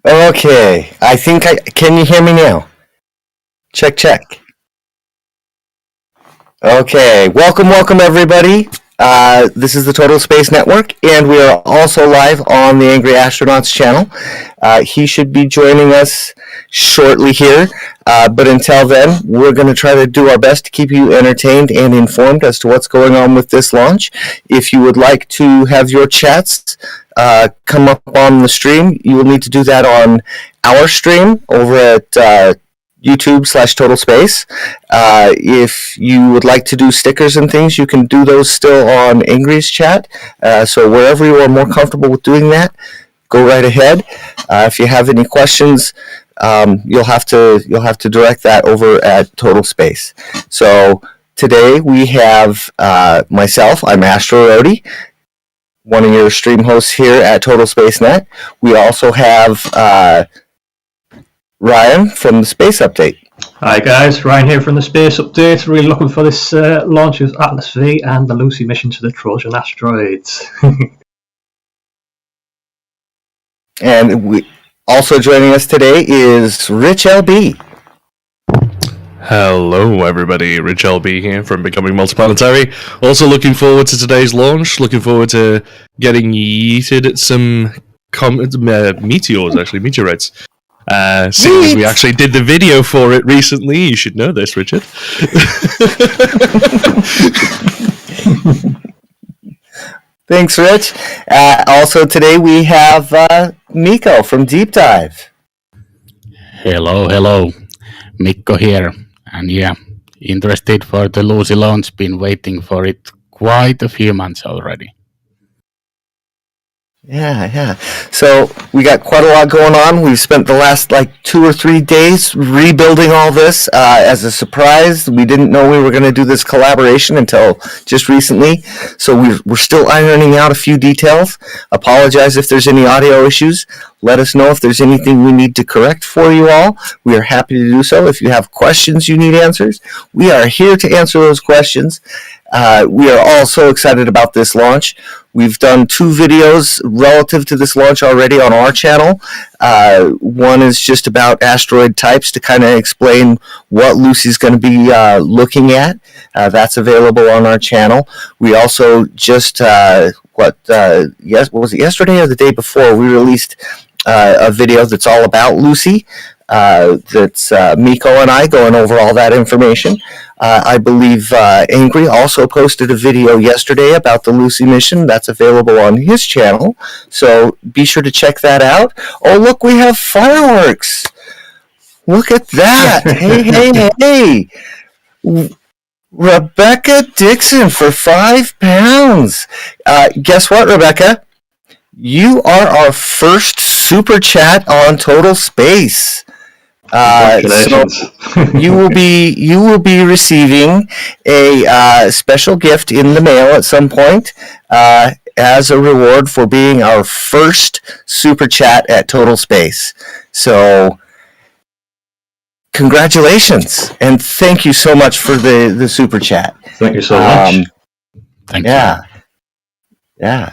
Okay, I think can you hear me now? Check, check. Okay, welcome everybody. This is the Total Space Network, and we are also live on the Angry Astronauts channel. He should be joining us shortly here, but until then, we're going to try to do our best to keep you entertained and informed as to what's going on with this launch. If you would like to have your chats come up on the stream, you will need to do that on our stream over at YouTube/Total Space. If you would like to do stickers and things, you can do those still on Angry's chat. So wherever you are more comfortable with doing that, go right ahead. If you have any questions, you'll have to direct that over at Total Space. So today we have myself. I'm Asteroid, one of your stream hosts here at Total Space Net. We also have Ryan from the Space Update. Hi guys, Ryan here from the Space Update. Really looking for this launch of Atlas V and the Lucy mission to the Trojan asteroids. And we also joining us today is Rich LB. Hello everybody, Rich LB here from Becoming Multiplanetary. Also looking forward to today's launch, looking forward to getting yeeted at some meteorites. Seeing as we actually did the video for it recently, you should know this, Richard. Thanks, Rich. Also today we have Mikko from Deep Dive. Hello. Mikko here. And yeah, interested for the Lucy launch, been waiting for it quite a few months already. Yeah. So we got quite a lot going on. We've spent the last 2 or 3 days rebuilding all this as a surprise. We didn't know we were going to do this collaboration until just recently. So we're still ironing out a few details. Apologize if there's any audio issues. Let us know if there's anything we need to correct for you all. We are happy to do so. If you have questions you need answers, we are here to answer those questions. We are all so excited about this launch. We've done 2 videos relative to this launch already on our channel. One is just about asteroid types to kind of explain what Lucy's going to be looking at. That's available on our channel. We also just, what was it, yesterday or the day before, we released a video that's all about Lucy. That's Mikko and I going over all that information. I believe Angry also posted a video yesterday about the Lucy mission. That's available on his channel, so be sure to check that out. Oh, look, we have fireworks. Look at that. Hey. Rebecca Dixon for £5. Guess what, Rebecca? You are our first super chat on Total Space. So you will be receiving a special gift in the mail at some point as a reward for being our first super chat at Total Space. So congratulations and thank you so much for the super chat. Thank you so much. Thank you. Yeah.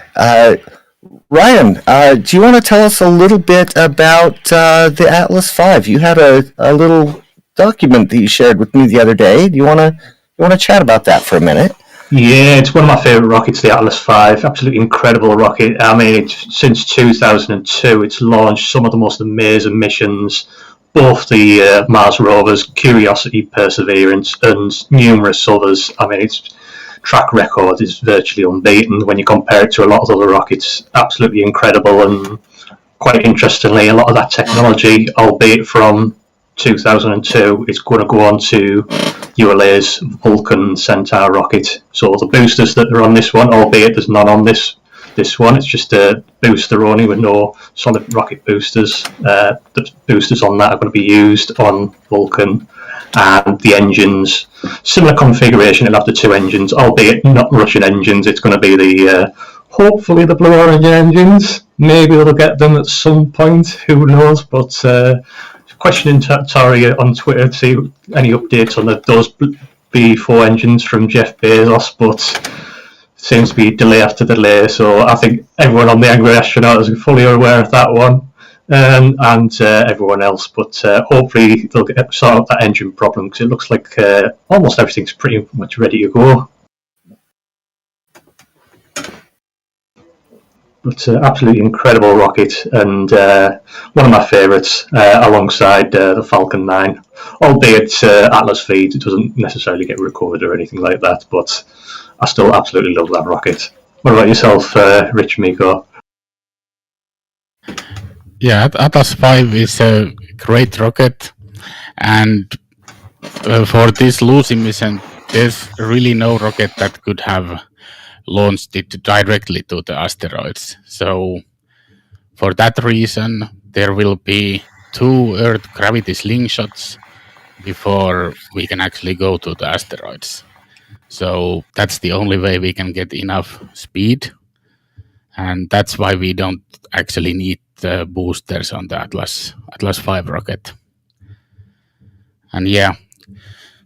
Ryan, do you want to tell us a little bit about the Atlas V? You had a little document that you shared with me the other day. Do you want to chat about that for a minute? Yeah, it's one of my favourite rockets, the Atlas V. Absolutely incredible rocket. I mean, since 2002, it's launched some of the most amazing missions. Both the Mars rovers, Curiosity, Perseverance, and numerous others. I mean, its track record is virtually unbeaten when you compare it to a lot of other rockets. Absolutely incredible, and quite interestingly, a lot of that technology, albeit from 2002, is going to go on to ULA's Vulcan Centaur rocket. So the boosters that are on this one, albeit there's none on this one, it's just a booster only with no solid rocket boosters. The boosters on that are going to be used on Vulcan. And the engines, similar configuration, it'll have the 2 engines, albeit not Russian engines. It's going to be the hopefully the blue origin engines. Maybe they'll get them at some point, who knows. But questioning Tori on Twitter to see any updates on those B4 engines from Jeff Bezos, but seems to be delay after delay. So I think everyone on the Angry Astronaut is fully aware of that one. and everyone else. But hopefully they'll sort out that engine problem, because it looks like almost everything's pretty much ready to go. But absolutely incredible rocket, and one of my favourites, alongside the Falcon 9. Albeit Atlas feed, it doesn't necessarily get recovered or anything like that, but I still absolutely love that rocket. What about yourself, Rich Miko? Yeah, Atlas 5 is a great rocket, and for this Lucy mission, there's really no rocket that could have launched it directly to the asteroids. So for that reason, there will be 2 Earth gravity slingshots before we can actually go to the asteroids. So that's the only way we can get enough speed, and that's why we don't actually need the boosters on the Atlas 5 rocket. And yeah,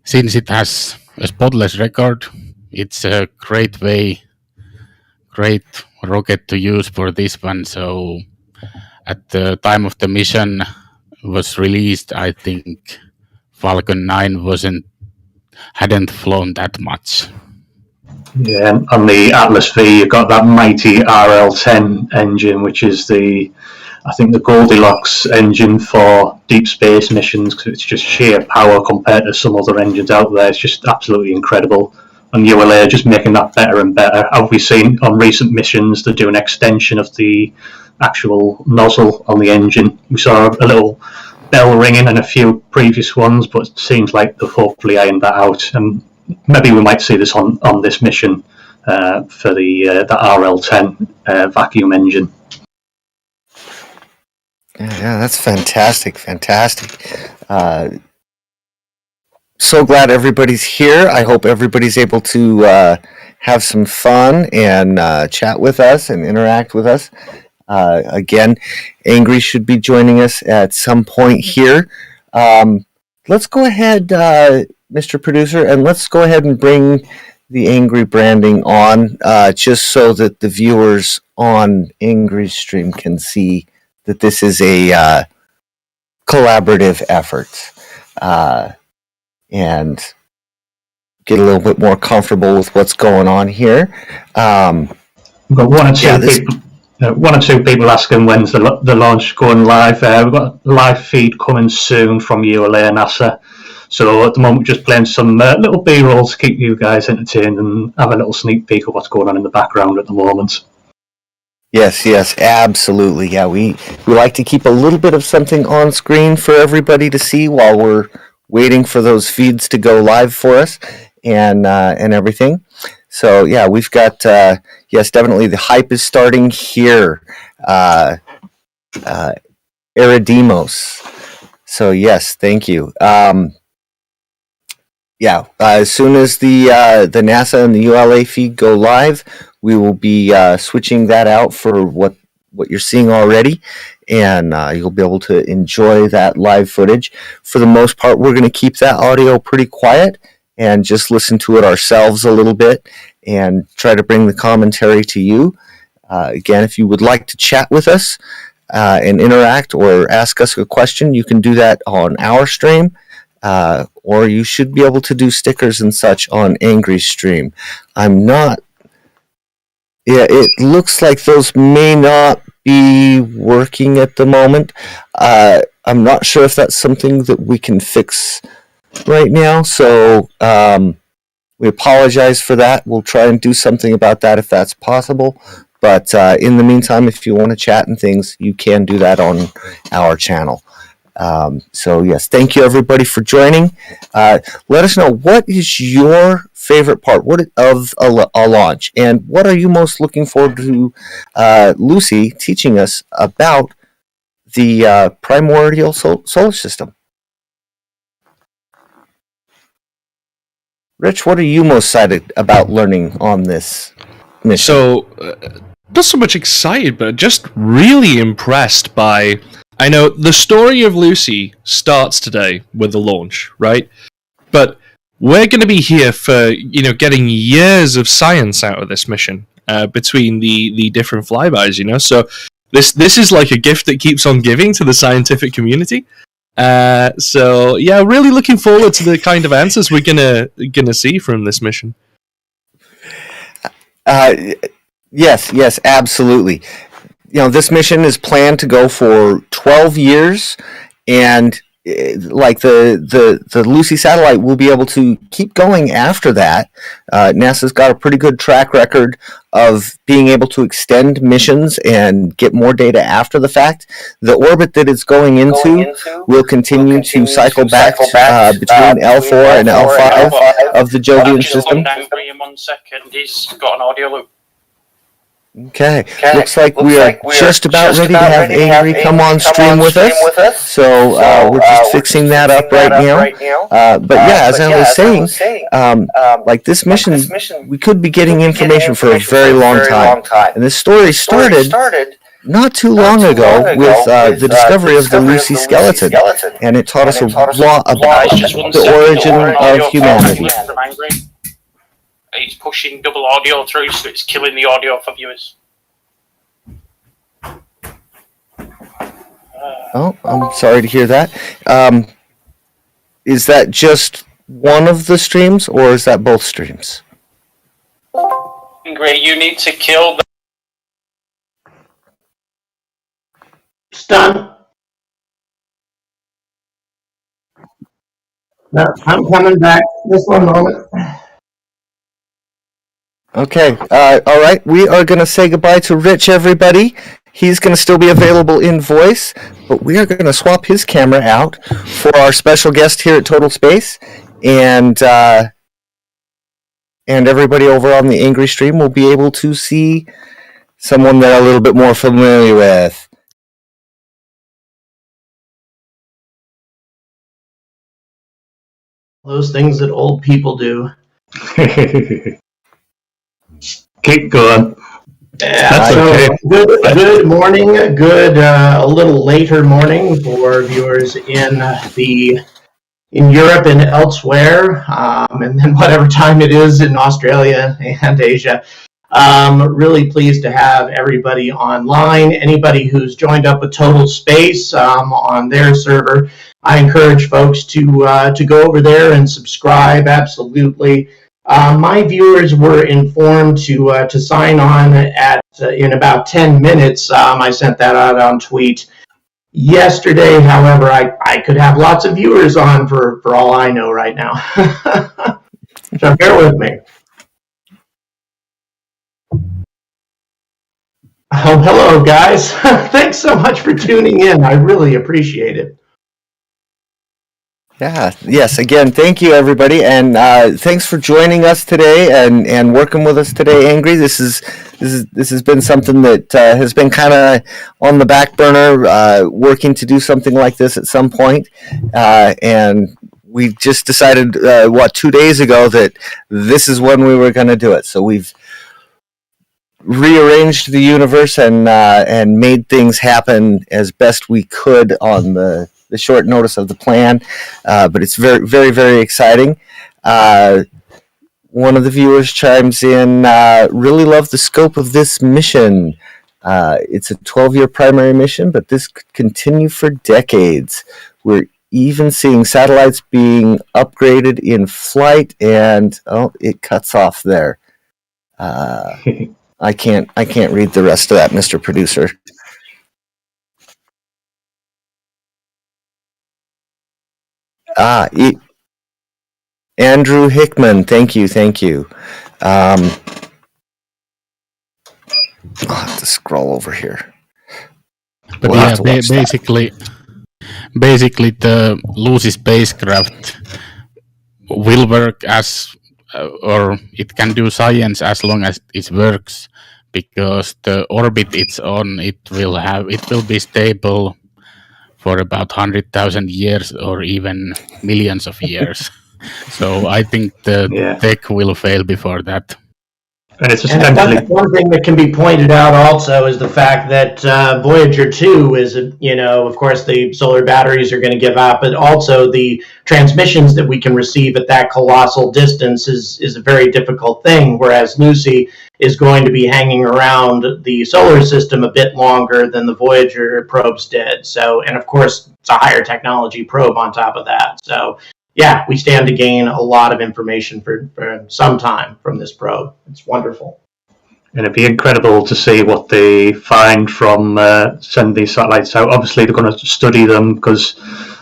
since it has a spotless record, it's a great rocket to use for this one. So at the time of the mission was released, I think Falcon 9 hadn't flown that much. Yeah, on the Atlas V, you've got that mighty RL-10 engine, which is I think the Goldilocks engine for deep space missions, because it's just sheer power compared to some other engines out there. It's just absolutely incredible. And ULA are just making that better and better. Have we seen on recent missions to do an extension of the actual nozzle on the engine? We saw a little bell ringing in a few previous ones, but it seems like they've hopefully ironed that out. And maybe we might see this on this mission for the RL-10 vacuum engine. Yeah, that's fantastic. So glad everybody's here. I hope everybody's able to have some fun and chat with us and interact with us. Again, Angry should be joining us at some point here. Let's go ahead, Mr. Producer, and let's go ahead and bring the Angry branding on, just so that the viewers on Angry's stream can see that this is a collaborative effort, and get a little bit more comfortable with what's going on here. We've got one or two people asking when's the launch going live. We've got a live feed coming soon from ULA and NASA. So at the moment, we're just playing some little B-rolls to keep you guys entertained and have a little sneak peek of what's going on in the background at the moment. Yes, absolutely. Yeah, we like to keep a little bit of something on screen for everybody to see while we're waiting for those feeds to go live for us and everything. So yeah, we've got yes, definitely the hype is starting here. Eridimos. So yes, thank you. Yeah, as soon as the NASA and the ULA feed go live, we will be switching that out for what you're seeing already, and you'll be able to enjoy that live footage. For the most part, we're going to keep that audio pretty quiet and just listen to it ourselves a little bit and try to bring the commentary to you. Again, if you would like to chat with us and interact or ask us a question, you can do that on our stream. Or you should be able to do stickers and such on Angry's stream. It looks like those may not be working at the moment. I'm not sure if that's something that we can fix right now, so we apologize for that. We'll try and do something about that if that's possible. But in the meantime, if you want to chat and things, you can do that on our channel. So yes, thank you everybody for joining. Let us know, what is your favorite part of a launch, and what are you most looking forward to Lucy teaching us about the primordial solar system? Rich, what are you most excited about learning on this mission? So, not so much excited, but just really impressed by... I know the story of Lucy starts today with the launch, right? But we're going to be here for, getting years of science out of this mission between the different flybys, So this is like a gift that keeps on giving to the scientific community. So yeah, really looking forward to the kind of answers we're gonna see from this mission. Yes, absolutely. This mission is planned to go for 12 years, and like the Lucy satellite will be able to keep going after that. NASA's got a pretty good track record of being able to extend missions and get more data after the fact. The orbit that it's going into will continue to cycle back between L4 and L5 of the Jovian system. Down for you 1 second. He's got an audio loop. Okay. Looks like we are just about ready to have Angry come on stream with us. So we're just fixing that up right now. But yeah, as I was saying, like this mission, we could be getting information for a very long time. And this story started not too long ago with the discovery of the Lucy skeleton, and it taught us a lot about the origin of humanity. He's pushing double audio through, so it's killing the audio for viewers. Oh, I'm sorry to hear that. Is that just one of the streams, or is that both streams? Angry, you need to kill the... Stun. No, I'm coming back. Just 1 moment. Okay, all right. We are going to say goodbye to Rich, everybody. He's going to still be available in voice, but we are going to swap his camera out for our special guest here at Total Space, and everybody over on the Angry stream will be able to see someone they're a little bit more familiar with. Those things that old people do. Keep going. Yeah, so good morning, a little later morning for viewers in Europe and elsewhere, and then whatever time it is in Australia and Asia. Really pleased to have everybody online. Anybody who's joined up with Total Space on their server, I encourage folks to go over there and subscribe. Absolutely. My viewers were informed to sign on in about 10 minutes. I sent that out on tweet yesterday. However, I could have lots of viewers on for all I know right now. So bear with me. Oh, hello, guys. Thanks so much for tuning in. I really appreciate it. Yeah, yes, again, thank you, everybody, and thanks for joining us today and working with us today, Angry. This has been something that has been kind of on the back burner, working to do something like this at some point, and we just decided, 2 days ago, that this is when we were going to do it. So we've rearranged the universe and made things happen as best we could on the short notice of the plan, but it's very, very, very exciting. One of the viewers chimes in, really love the scope of this mission. It's a 12-year primary mission, but this could continue for decades. We're even seeing satellites being upgraded in flight, and it cuts off there. I can't read the rest of that, Mr. Producer. Andrew Hickman, thank you. I'll have to scroll over here. But basically, the Lucy spacecraft will work or it can do science as long as it works, because the orbit it's on, it will be stable for about 100,000 years or even millions of years. So I think the tech will fail before that. And it's one thing that can be pointed out also is the fact that Voyager 2 is, of course, the solar batteries are going to give out, but also the transmissions that we can receive at that colossal distance is a very difficult thing, whereas Lucy is going to be hanging around the solar system a bit longer than the Voyager probes did. So, and of course, it's a higher technology probe on top of that. So, yeah, we stand to gain a lot of information for some time from this probe. It's wonderful. And it'd be incredible to see what they find from sending these satellites out. Obviously, they're going to study them because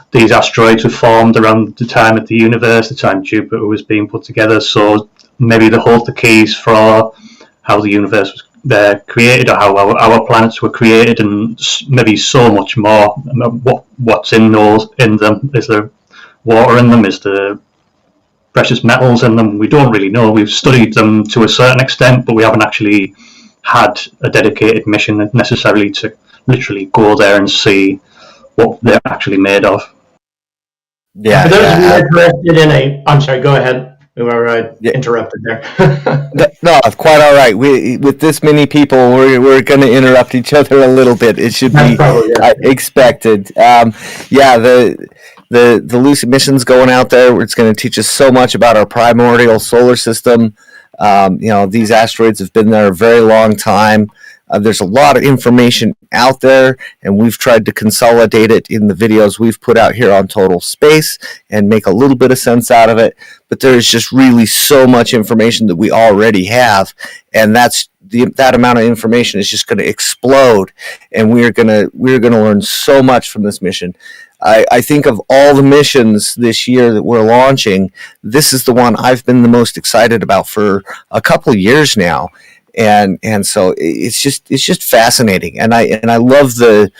these asteroids were formed around the time of the universe, the time Jupiter was being put together. So maybe they hold the keys for how the universe was created, or how our planets were created, and maybe so much more. What's in them? Is there water in them? Is there precious metals in them? We don't really know. We've studied them to a certain extent, but we haven't actually had a dedicated mission necessarily to literally go there and see what they're actually made of. Yeah. For those of you interested in I'm sorry, go ahead. Whoever I interrupted there. No, quite all right. With this many people, we're going to interrupt each other a little bit. It should be expected. The Lucy mission's going out there. It's going to teach us so much about our primordial solar system. These asteroids have been there a very long time. There's a lot of information out there, and we've tried to consolidate it in the videos we've put out here on Total Space and make a little bit of sense out of it. But there's just really so much information that we already have, and that amount of information is just going to explode, and we're going to learn so much from this mission. I think of all the missions this year that we're launching, this is the one I've been the most excited about for a couple of years now. And so it's just fascinating, and I love the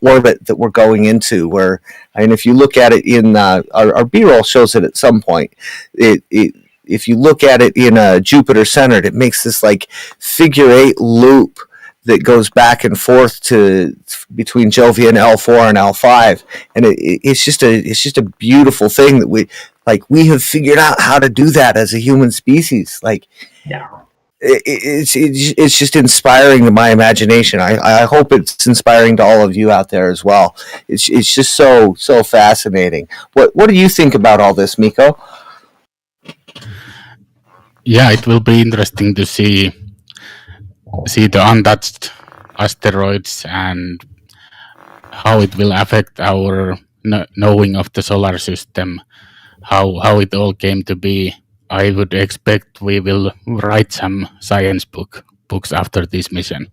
orbit that we're going into. Where, I mean, if you look at it in our B-roll shows it at some point. If you look at it in Jupiter centered, it makes this like figure 8 loop that goes back and forth between Jovian L4 and L5, and it's just a beautiful thing that we have figured out how to do that as a human species. It's just inspiring to my imagination. I hope it's inspiring to all of you out there as well. It's just so fascinating. What do you think about all this, Miko? Yeah, it will be interesting to see the untouched asteroids and how it will affect our knowing of the solar system, how it all came to be. I would expect we will write some science books after this mission.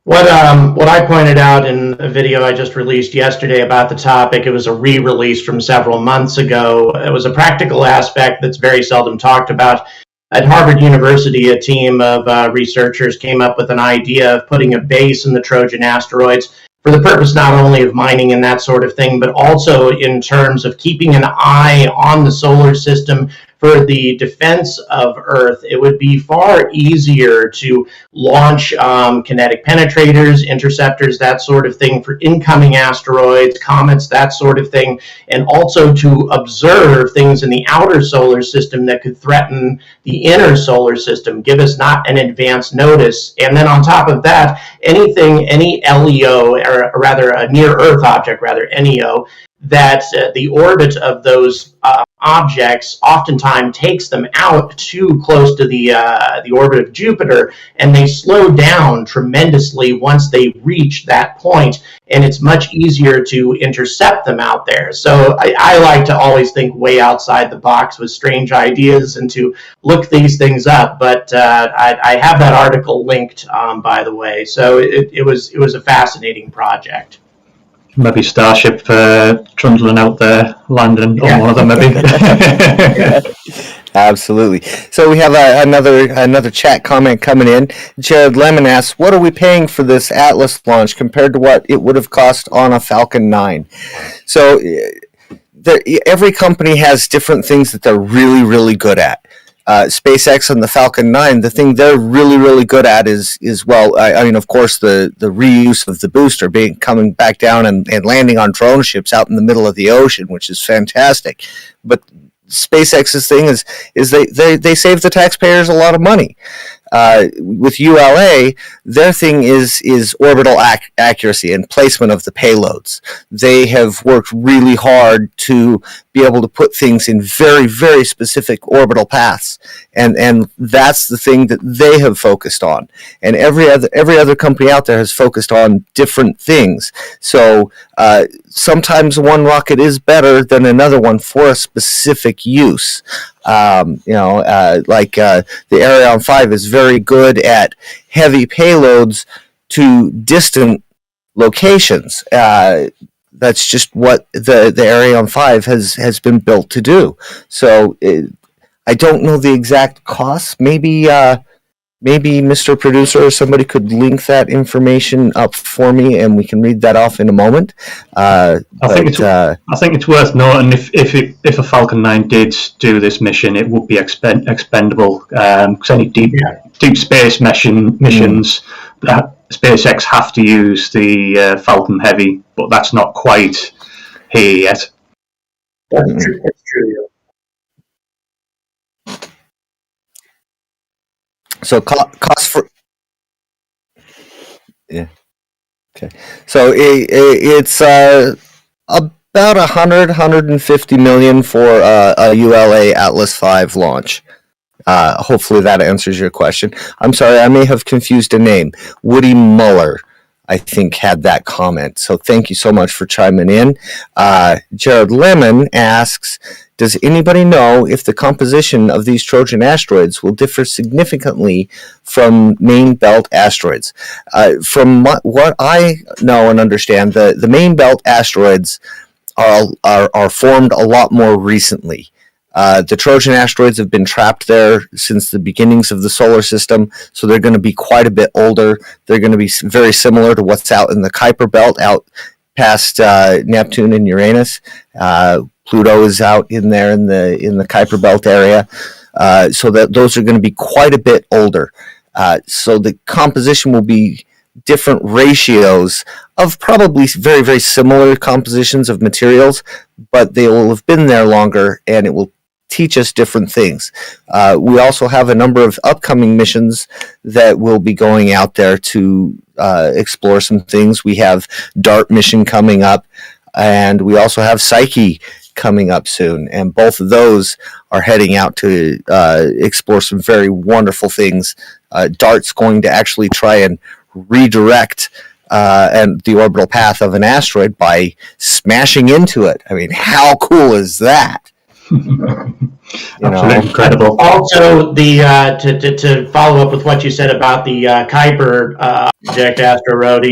What I pointed out in a video I just released yesterday about the topic, it was a re-release from several months ago. It was a practical aspect that's very seldom talked about. At Harvard University, a team of researchers came up with an idea of putting a base in the Trojan asteroids for the purpose not only of mining and that sort of thing, but also in terms of keeping an eye on the solar system for the defense of Earth. It would be far easier to launch kinetic penetrators, interceptors, that sort of thing for incoming asteroids, comets, that sort of thing, and also to observe things in the outer solar system that could threaten the inner solar system, give us not an advance notice. And then on top of that, any LEO, or rather a near-Earth object, NEO, that the orbit of those objects oftentimes takes them out too close to the orbit of Jupiter, and they slow down tremendously once they reach that point, and it's much easier to intercept them out there. So I like to always think way outside the box with strange ideas and to look these things up. But I have that article linked, by the way. So it was a fascinating project. Maybe Starship trundling out there, landing on one of them, maybe. Absolutely. So we have another chat comment coming in. Jared Lemon asks, what are we paying for this Atlas launch compared to what it would have cost on a Falcon 9? So every company has different things that they're really, really good at. SpaceX and the Falcon 9, the thing they're really, really good at is of course, the reuse of the booster coming back down and landing on drone ships out in the middle of the ocean, which is fantastic. But SpaceX's thing is they save the taxpayers a lot of money. with ULA, their thing is orbital accuracy and placement of the payloads. They have worked really hard to be able to put things in very, very specific orbital paths, and that's the thing that they have focused on. And every other company out there has focused on different things. So sometimes one rocket is better than another one for a specific use. The Ariane 5 is very good at heavy payloads to distant locations. That's just what the Ariane 5 has been built to do. So I don't know the exact costs. Maybe Mr. Producer or somebody could link that information up for me, and we can read that off in a moment. I think it's worth noting if a Falcon 9 did do this mission, it would be expendable. Because any deep space missions, SpaceX have to use the Falcon Heavy, but that's not quite here yet. That's true. That's true. So cost for okay. So it's about 150 million for a ULA Atlas 5 launch. Hopefully that answers your question. I'm sorry, I may have confused a name. Woody Muller, I think, had that comment. So thank you so much for chiming in. Jared Lemon asks, does anybody know if the composition of these Trojan asteroids will differ significantly from main belt asteroids? From what I know and understand, the main belt asteroids are formed a lot more recently. The Trojan asteroids have been trapped there since the beginnings of the solar system, so they're going to be quite a bit older. They're going to be very similar to what's out in the Kuiper Belt, out past Neptune and Uranus. Pluto is out in there in the Kuiper Belt area, so that those are going to be quite a bit older. So the composition will be different ratios of probably very, very similar compositions of materials, but they will have been there longer, and it will teach us different things. We also have a number of upcoming missions that will be going out there to explore some things. We have DART mission coming up, and we also have Psyche coming up soon, and both of those are heading out to explore some very wonderful things. DART's going to actually try and redirect and the orbital path of an asteroid by smashing into it. I mean, how cool is that? Absolutely incredible. Also, to follow up with what you said about the Kuiper object, Asteroid,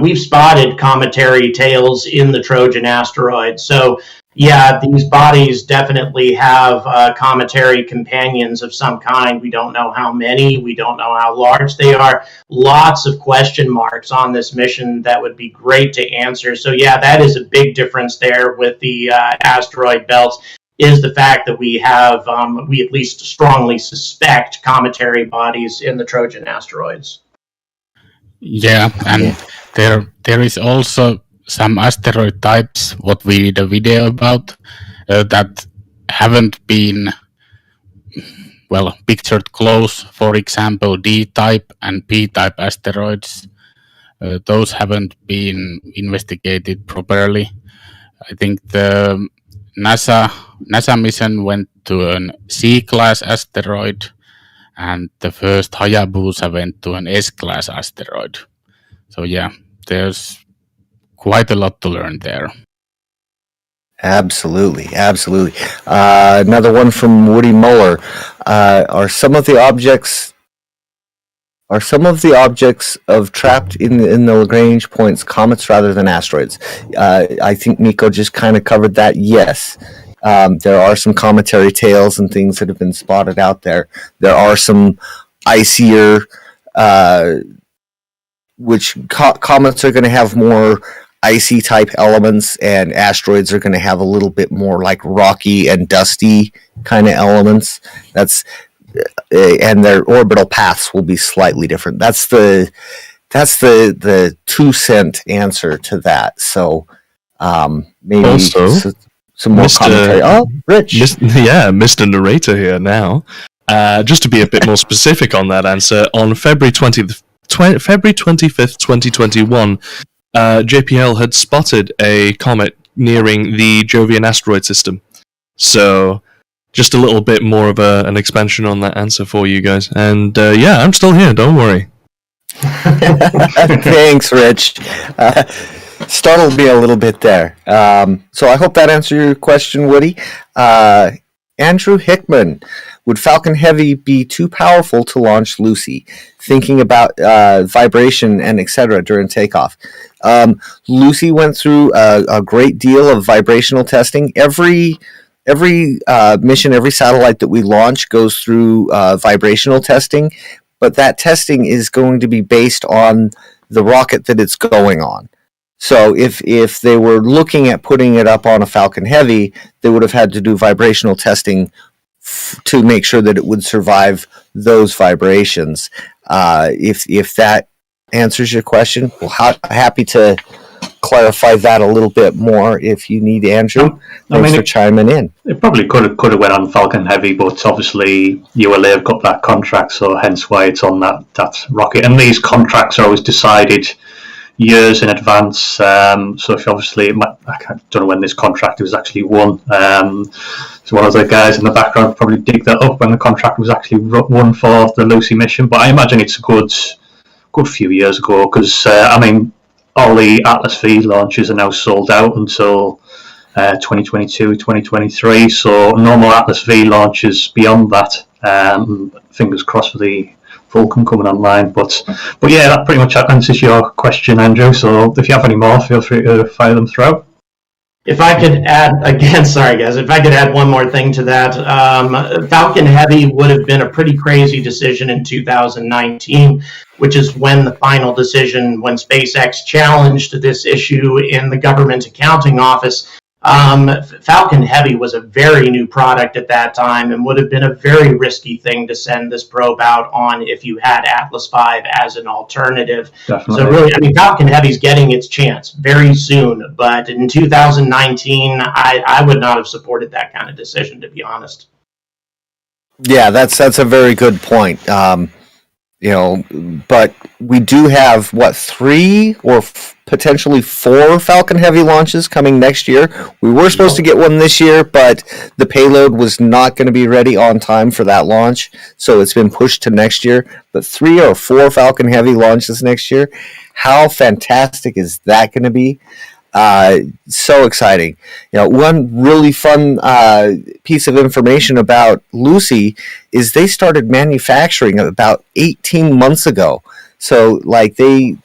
we've spotted cometary tails in the Trojan asteroid. So, yeah, these bodies definitely have cometary companions of some kind. We don't know how many. We don't know how large they are. Lots of question marks on this mission that would be great to answer. So, yeah, that is a big difference there with the asteroid belts, is the fact that we have, we at least strongly suspect cometary bodies in the Trojan asteroids. Yeah, and there is also some asteroid types, what we did a video about, that haven't been, well, pictured close. For example, D-type and P-type asteroids. Those haven't been investigated properly. I think the NASA mission went to an C-class asteroid, and the first Hayabusa went to an S-class asteroid. So yeah, there's quite a lot to learn there. Absolutely. Another one from Woody Muller. Are some of the objects of trapped in the Lagrange points comets rather than asteroids? I think Nico just kind of covered that. Yes. There are some cometary tails and things that have been spotted out there. There are some icier, which comets are going to have more icy type elements, and asteroids are going to have a little bit more like rocky and dusty kind of elements. And their orbital paths will be slightly different. That's the 2-cent answer to that. So maybe also, some more commentary. Oh, Rich. Mr. Narrator here now. Just to be a bit more specific on that answer, on February 25th, 2021, JPL had spotted a comet nearing the Jovian asteroid system. So, just a little bit more of an expansion on that answer for you guys. And yeah, I'm still here, don't worry. Thanks, Rich. Startled me a little bit there. So I hope that answered your question, Woody. Andrew Hickman, would Falcon Heavy be too powerful to launch Lucy? Thinking about vibration and etc. during takeoff. Lucy went through a great deal of vibrational testing. Every mission, every satellite that we launch goes through vibrational testing, but that testing is going to be based on the rocket that it's going on. So if they were looking at putting it up on a Falcon Heavy, they would have had to do vibrational testing to make sure that it would survive those vibrations. If that answers your question, well, happy to clarify that a little bit more if you need, Andrew. Thanks for chiming in. It probably could have went on Falcon Heavy, but obviously ULA have got that contract, so hence why it's on that rocket. And these contracts are always decided years in advance. So if obviously, I don't know when this contract was actually won. So one of the guys in the background probably dig that up when the contract was actually won for the Lucy mission. But I imagine it's a good few years ago, because all the Atlas V launches are now sold out until 2022, 2023. So no more Atlas V launches beyond that. Fingers crossed for the Vulcan coming online. But yeah, that pretty much answers your question, Andrew. So if you have any more, feel free to fire them through. If I could add, again, sorry guys, if I could add one more thing to that, Falcon Heavy would have been a pretty crazy decision in 2019, which is when the final decision, when SpaceX challenged this issue in the government accounting office. Falcon Heavy was a very new product at that time and would have been a very risky thing to send this probe out on if you had Atlas V as an alternative. Definitely. So really, Falcon Heavy's getting its chance very soon, but in 2019, I would not have supported that kind of decision, to be honest. Yeah, that's a very good point. But we do have 3 or potentially 4 Falcon Heavy launches coming next year. We were supposed to get one this year, but the payload was not going to be ready on time for that launch, so it's been pushed to next year. But 3 or 4 Falcon Heavy launches next year. How fantastic is that going to be? So exciting. One really fun piece of information about Lucy is they started manufacturing about 18 months ago. So they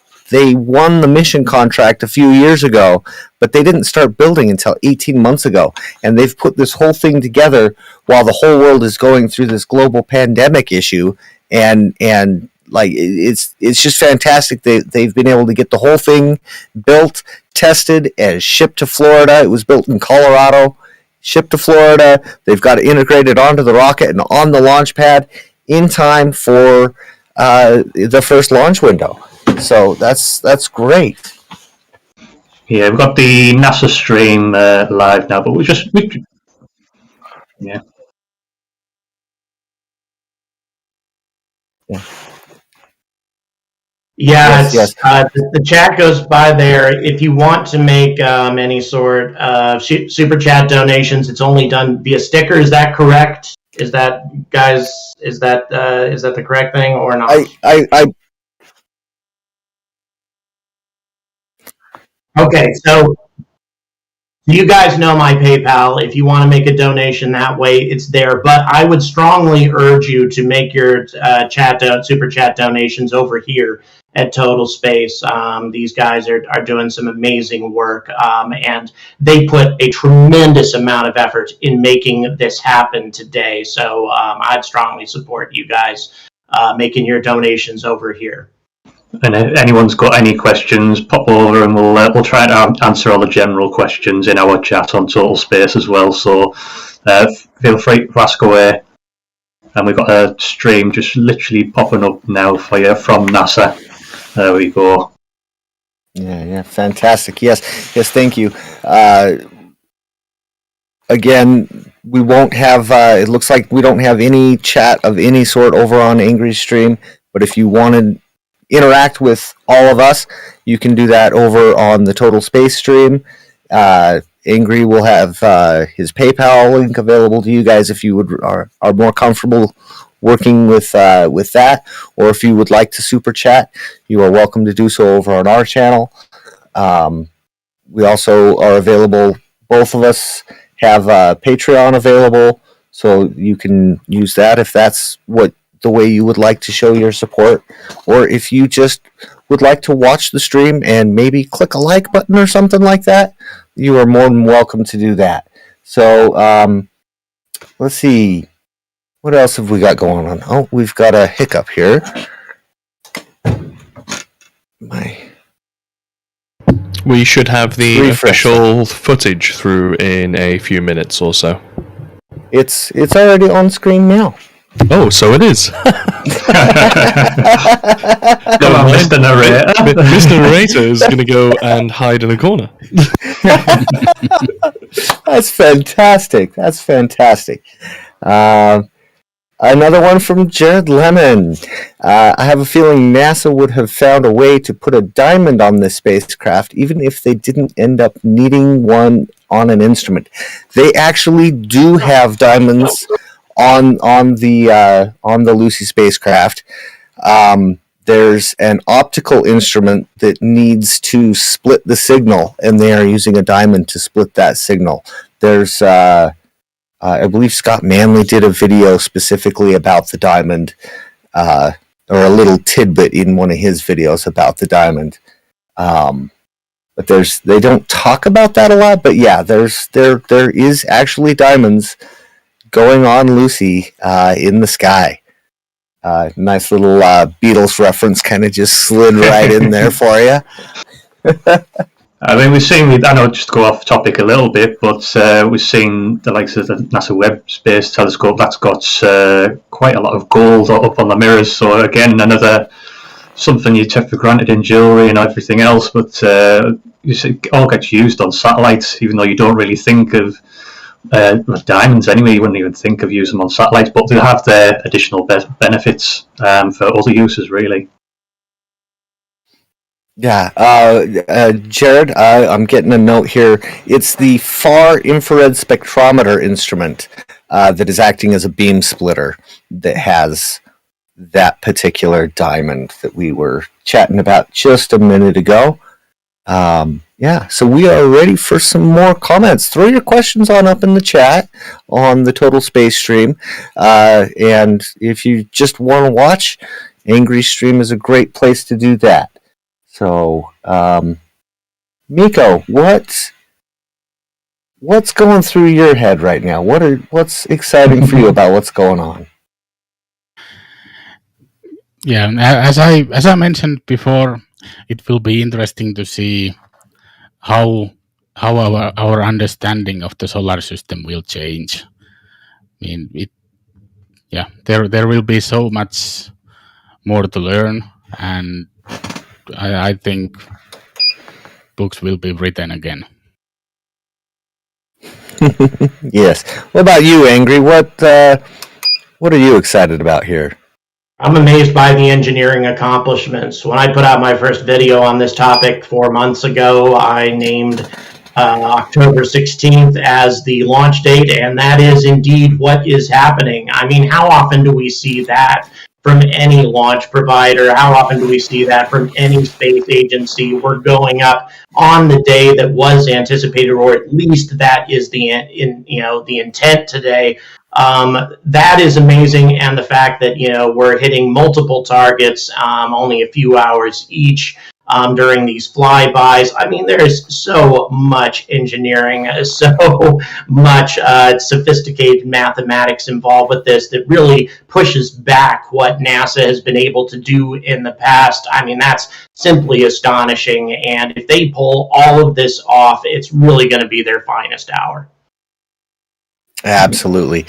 won the mission contract a few years ago, but they didn't start building until 18 months ago. And they've put this whole thing together while the whole world is going through this global pandemic issue. And it's just fantastic. They've been able to get the whole thing built, tested, and shipped to Florida. It was built in Colorado, shipped to Florida. They've got it integrated onto the rocket and on the launch pad in time for the first launch window. So that's great. Yeah, we've got the NASA stream live now, but yeah. Yes. Yes. The chat goes by there. If you want to make any sort of super chat donations, it's only done via sticker. Is that correct? Is that the correct thing or not? Okay, so you guys know my PayPal. If you want to make a donation that way, it's there. But I would strongly urge you to make your super chat donations over here at Total Space. These guys are doing some amazing work, and they put a tremendous amount of effort in making this happen today. So I'd strongly support you guys making your donations over here. And if anyone's got any questions, pop over and we'll try to answer all the general questions in our chat on Total Space as well. So feel free to ask away. And we've got a stream just literally popping up now for you from NASA. There we go. Yeah, fantastic. Yes, thank you. again, we won't have, it looks like we don't have any chat of any sort over on Angry's stream, but if you want to interact with all of us, you can do that over on the Total Space stream. Angry will have his PayPal link available to you guys if you are more comfortable working with that, or if you would like to super chat, you are welcome to do so over on our channel. We also are available, both of us have Patreon available, so you can use that if that's the way you would like to show your support, or if you just would like to watch the stream and maybe click a like button or something like that, you are more than welcome to do that. So let's see, what else have we got going on? Oh, we've got a hiccup here. We should have the Refresh. official footage through in a few minutes or so. It's already on screen now. Oh, so it is. Come on, Mr. Narrator. Mr. Narrator is going to go and hide in a corner. That's fantastic. That's fantastic. Another one from Jared Lemon. I have a feeling NASA would have found a way to put a diamond on this spacecraft, even if they didn't end up needing one on an instrument. They actually do have diamonds on the Lucy spacecraft. There's an optical instrument that needs to split the signal, and they are using a diamond to split that signal. There's I believe Scott Manley did a video specifically about the diamond, or a little tidbit in one of his videos about the diamond. But they don't talk about that a lot. But yeah, there is actually diamonds going on Lucy in the sky. Nice little Beatles reference, kind of just slid right in there for you. I mean, I know, just to go off topic a little bit, but we've seen the likes of the NASA Webb Space Telescope. That's got quite a lot of gold up on the mirrors. So again, another something you take for granted in jewellery and everything else, but it all gets used on satellites, even though you don't really think of diamonds anyway. You wouldn't even think of using them on satellites, but they have their additional benefits for other uses, really. Yeah, Jared, I'm getting a note here. It's the Far Infrared Spectrometer instrument that is acting as a beam splitter that has that particular diamond that we were chatting about just a minute ago. Yeah, so we are ready for some more comments. Throw your questions on up in the chat on the Total Space stream. And if you just want to watch, Angry Stream is a great place to do that. So, Miko, what's going through your head right now? What's exciting for you about what's going on? Yeah, as I mentioned before, it will be interesting to see how our understanding of the solar system will change. I mean, there will be so much more to learn, and I think books will be written again. Yes. What about you, Angry? What are you excited about here? I'm amazed by the engineering accomplishments. When I put out my first video on this topic 4 months ago, I named October 16th as the launch date, and that is indeed what is happening. I mean, how often do we see that from any launch provider? How often do we see that from any space agency? We're going up on the day that was anticipated, or at least that is the intent today. That is amazing, and the fact that we're hitting multiple targets, only a few hours each during these flybys. I mean, there's so much engineering, so much sophisticated mathematics involved with this that really pushes back what NASA has been able to do in the past. I mean, that's simply astonishing, and if they pull all of this off, it's really going to be their finest hour. Absolutely.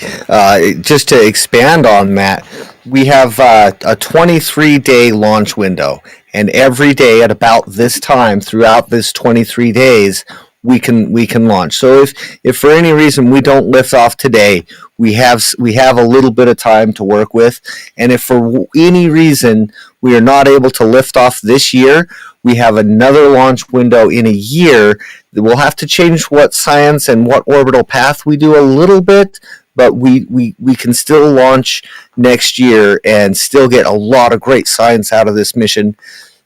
Just to expand on that, we have a 23-day launch window, and every day at about this time throughout this 23 days, we can launch. So if for any reason we don't lift off today, we have a little bit of time to work with, and if for any reason we are not able to lift off this year, we have another launch window in a year. We'll have to change what science and what orbital path we do a little bit, but we can still launch next year and still get a lot of great science out of this mission.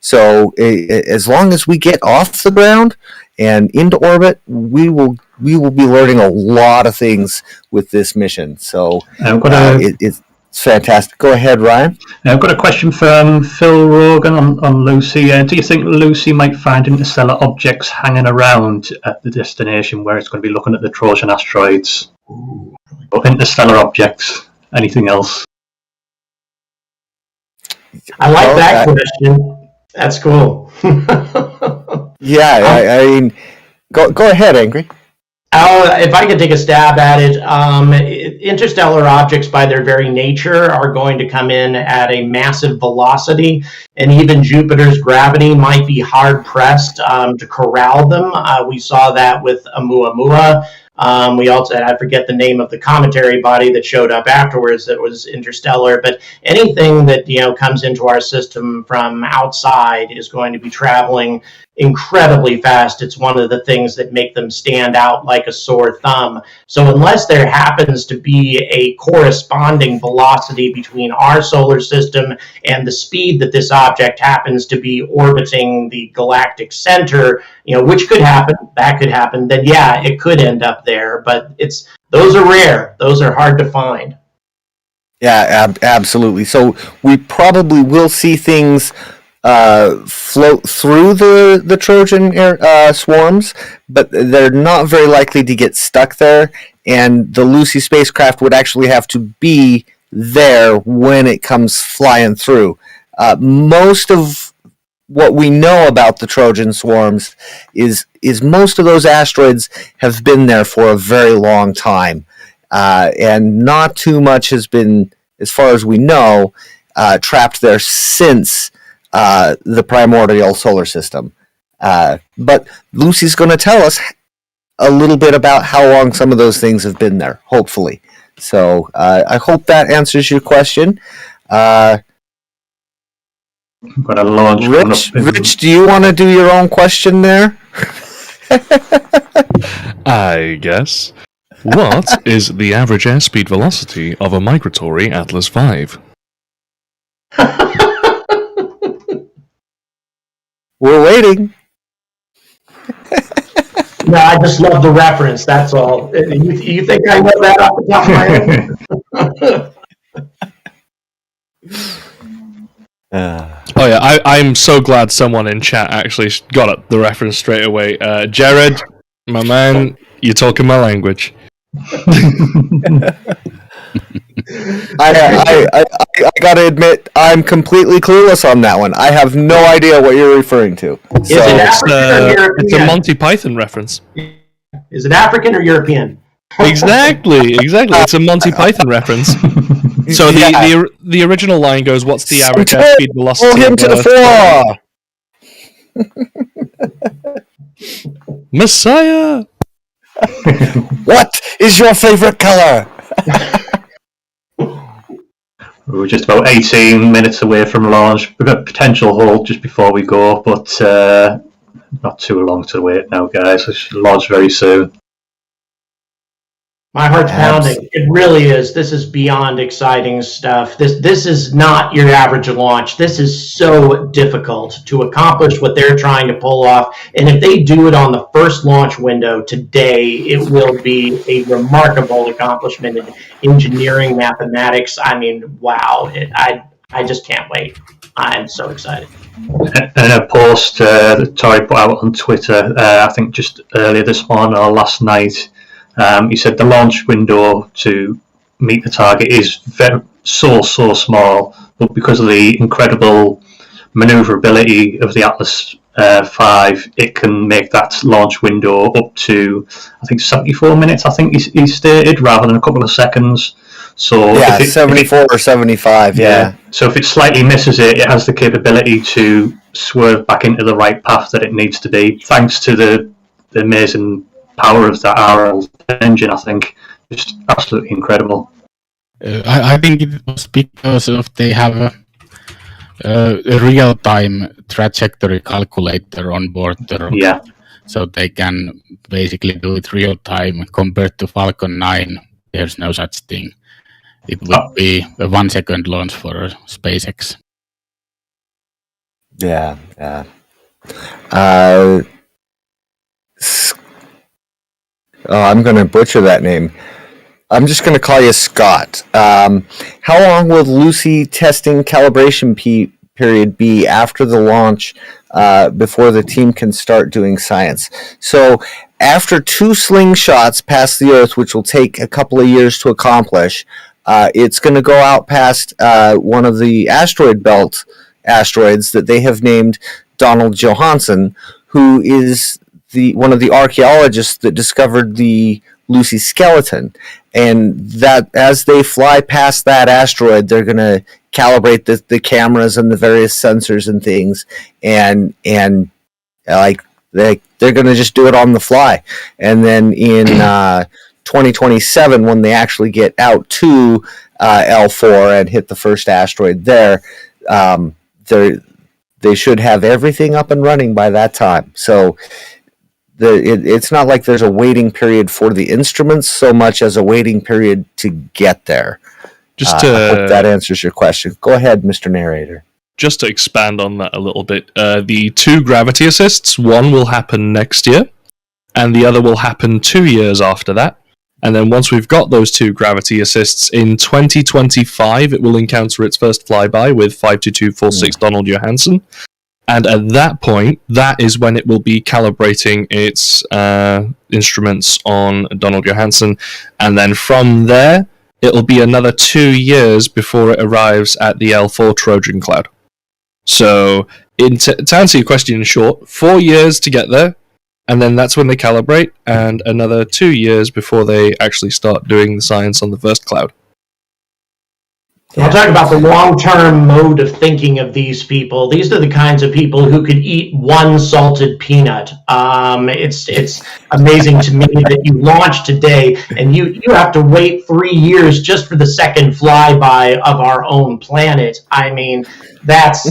So as long as we get off the ground and into orbit, we will be learning a lot of things with this mission. So it's fantastic. Go ahead, Ryan. I've got a question from Phil Rogan on Lucy. Do you think Lucy might find interstellar objects hanging around at the destination where it's going to be looking at the Trojan asteroids? Or interstellar objects? Anything else? I like that question. That's cool. Yeah, I mean, go ahead, Angry. If I could take a stab at it, interstellar objects by their very nature are going to come in at a massive velocity, and even Jupiter's gravity might be hard-pressed to corral them. We saw that with Oumuamua. We also had, I forget the name of the cometary body that showed up afterwards that was interstellar, but anything that comes into our system from outside is going to be traveling incredibly fast. It's one of the things that make them stand out like a sore thumb. So unless there happens to be a corresponding velocity between our solar system and the speed that this object happens to be orbiting the galactic center, which could happen, that could happen, then yeah, it could end up there. But those are rare. Those are hard to find. Yeah, absolutely. So we probably will see things float through the Trojan swarms, but they're not very likely to get stuck there, and the Lucy spacecraft would actually have to be there when it comes flying through. Most of what we know about the Trojan swarms is most of those asteroids have been there for a very long time, and not too much has been, as far as we know, trapped there since the primordial solar system. But Lucy's going to tell us a little bit about how long some of those things have been there, hopefully. So I hope that answers your question. Got a launch. Rich, do you want to do your own question there? I guess. What is the average airspeed velocity of a migratory Atlas V? We're waiting. No, I just love the reference. That's all. You think I know that off the top of my head? Oh yeah, I'm so glad someone in chat actually got the reference straight away. Jared, my man, you're talking my language. I gotta admit, I'm completely clueless on that one. I have no idea what you're referring to. So it's a Monty Python reference. Is it African or European? Exactly. It's a Monty Python reference. So the original line goes, "What's the average airspeed velocity?" Pull him to the floor. Messiah. What is your favorite color? We're just about 18 minutes away from launch. We've got a potential hold just before we go, but not too long to wait now, guys. We should launch very soon. My heart's pounding. It really is. This is beyond exciting stuff. This is not your average launch. This is so difficult to accomplish what they're trying to pull off. And if they do it on the first launch window today, it will be a remarkable accomplishment in engineering, mathematics. I mean, wow. I just can't wait. I'm so excited. And a post that Tori put out on Twitter, I think just earlier this morning or last night, he said the launch window to meet the target is so small, but because of the incredible maneuverability of the Atlas V, it can make that launch window up to, I think, 74 minutes, I think he stated, rather than a couple of seconds. So yeah, 74 or 75, yeah. So if it slightly misses it, it has the capability to swerve back into the right path that it needs to be, thanks to the the amazing power of that RL engine, I think, just absolutely incredible. I think it was because of they have a real-time trajectory calculator on board the rocket. Yeah. So they can basically do it real-time. Compared to Falcon 9, there's no such thing. It would be a 1 second launch for SpaceX. Yeah. I'm going to butcher that name. I'm just going to call you Scott. How long will Lucy testing calibration period be after the launch before the team can start doing science? So after 2 slingshots past the Earth, which will take a couple of years to accomplish, it's going to go out past one of the asteroid belt asteroids that they have named Donald Johanson, who is one of the archaeologists that discovered the Lucy skeleton. And that as they fly past that asteroid, they're going to calibrate the cameras and the various sensors and things, and like they're going to just do it on the fly. And then in 2027, when they actually get out to L4 and hit the first asteroid there, they should have everything up and running by that time. So it's not like there's a waiting period for the instruments so much as a waiting period to get there. I hope that answers your question. Go ahead, Mr. Narrator. Just to expand on that a little bit, the 2 gravity assists, one will happen next year, and the other will happen 2 years after that. And then once we've got those 2 gravity assists, in 2025, it will encounter its first flyby with 52246 Donald Johanson. And at that point, that is when it will be calibrating its instruments on Donald Johanson. And then from there, it'll be another 2 years before it arrives at the L4 Trojan cloud. So, to answer your question in short, 4 years to get there, and then that's when they calibrate, and another 2 years before they actually start doing the science on the first cloud. I'll talk about the long-term mode of thinking of these people. These are the kinds of people who could eat one salted peanut. It's amazing to me that you launch today and you have to wait 3 years just for the second flyby of our own planet. I mean, that's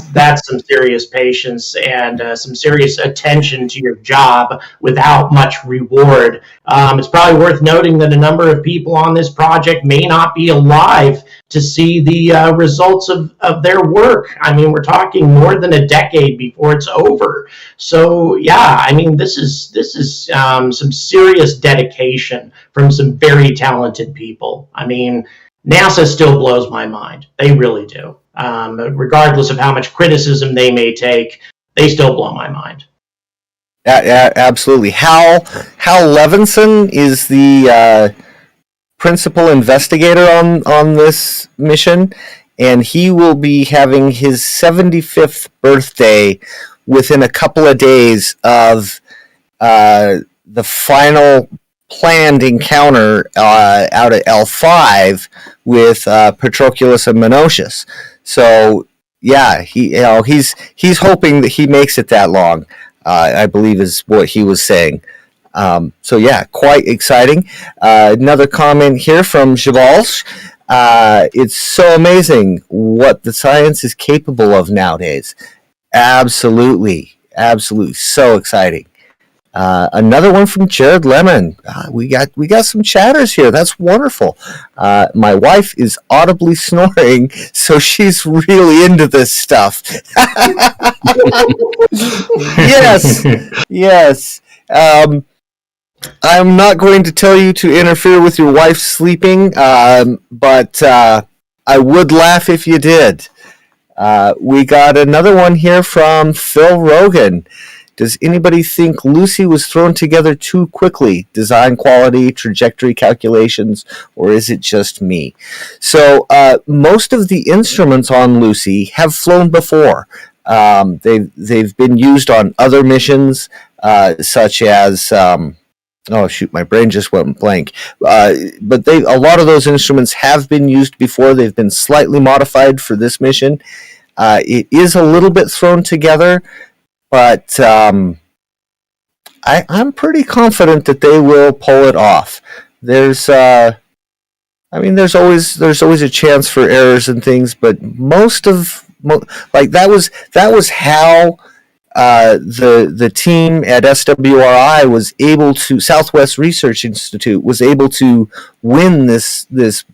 some serious patience and some serious attention to your job without much reward. It's probably worth noting that a number of people on this project may not be alive to see the results of their work. I mean, we're talking more than a decade before it's over. So yeah, I mean, this is some serious dedication from some very talented people. I mean, NASA still blows my mind. They really do. Regardless of how much criticism they may take, they still blow my mind. Absolutely. Hal Levinson is the principal investigator on this mission, and he will be having his 75th birthday within a couple of days of the final planned encounter out at L5 with Patroclus and Monoceus. So yeah, he's hoping that he makes it that long. I believe is what he was saying. So yeah, quite exciting. Another comment here from Javalsh. It's so amazing what the science is capable of nowadays. Absolutely, so exciting. Another one from Jared Lemon. We got some chatters here. That's wonderful. My wife is audibly snoring, so she's really into this stuff. Yes. I'm not going to tell you to interfere with your wife sleeping, but I would laugh if you did. We got another one here from Phil Rogan. Does anybody think Lucy was thrown together too quickly? Design quality, trajectory calculations, or is it just me? So most of the instruments on Lucy have flown before. They've been used on other missions, such as oh shoot, my brain just went blank. But a lot of those instruments have been used before. They've been slightly modified for this mission. It is a little bit thrown together. But I'm pretty confident that they will pull it off. There's there's always a chance for errors and things, but that was how the team at SWRI was able to, Southwest Research Institute was able to win this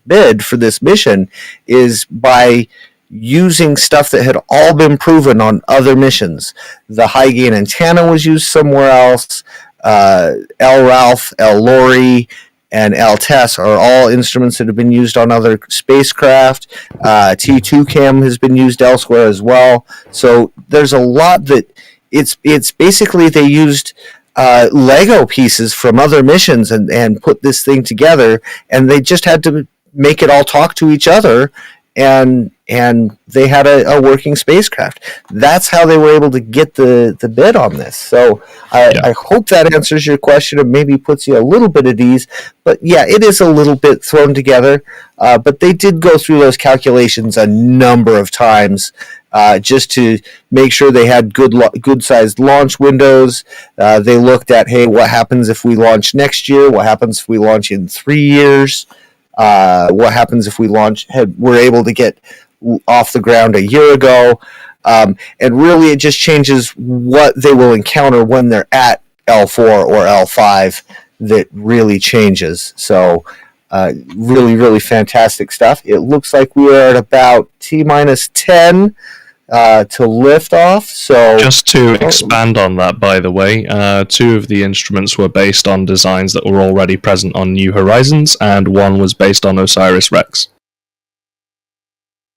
bid for this mission, is by using stuff that had all been proven on other missions. The high gain antenna was used somewhere else. L. Ralph, L. Lori, and L. Tess are all instruments that have been used on other spacecraft. T2 cam has been used elsewhere as well. So there's a lot that it's basically they used Lego pieces from other missions and put this thing together, and they just had to make it all talk to each other, and they had a working spacecraft. That's how they were able to get the bid on this. So I hope that answers your question and maybe puts you a little bit at ease. But yeah, it is a little bit thrown together. But they did go through those calculations a number of times just to make sure they had good sized launch windows. They looked at, hey, what happens if we launch next year? What happens if we launch in 3 years? What happens if we're able to get off the ground a year ago? And really it just changes what they will encounter when they're at L4 or L5 that really changes. So really, really fantastic stuff. It looks like we are at about T-minus 10 to lift off. So just to expand on that, by the way, 2 of the instruments were based on designs that were already present on New Horizons, and 1 was based on OSIRIS-REx.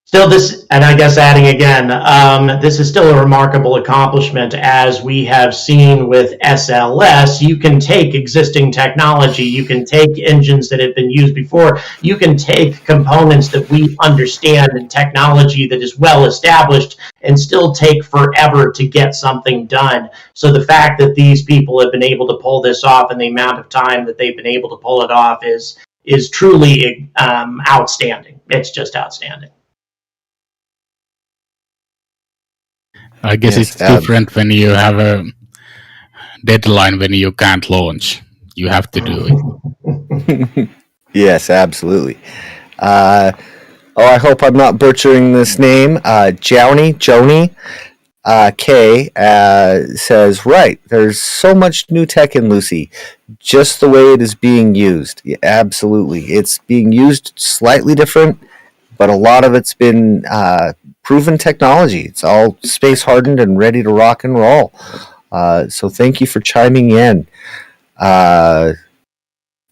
Still, and I guess adding again, this is still a remarkable accomplishment. As we have seen with SLS, you can take existing technology, you can take engines that have been used before, you can take components that we understand and technology that is well established, and still take forever to get something done. So the fact that these people have been able to pull this off in the amount of time that they've been able to pull it off is truly outstanding. It's just outstanding. I guess it's different when you have a deadline when you can't launch. You have to do it. Yes, absolutely. I hope I'm not butchering this name. Joni K says, right, there's so much new tech in Lucy, just the way it is being used. Yeah, absolutely. It's being used slightly different, but a lot of it's been proven technology. It's all space hardened and ready to rock and roll. So thank you for chiming in.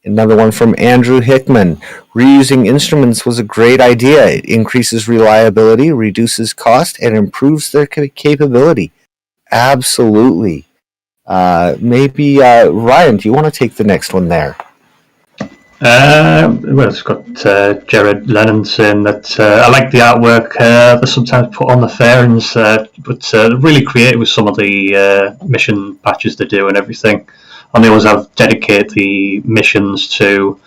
Another one from Andrew Hickman. Reusing instruments was a great idea. It increases reliability, reduces cost, and improves their capability. Absolutely. Maybe Ryan, do you want to take the next one there? Well, it's got Jared Lennon saying that I like the artwork they sometimes put on the fairings, but really creative with some of the mission patches they do and everything. And they always have dedicate the missions to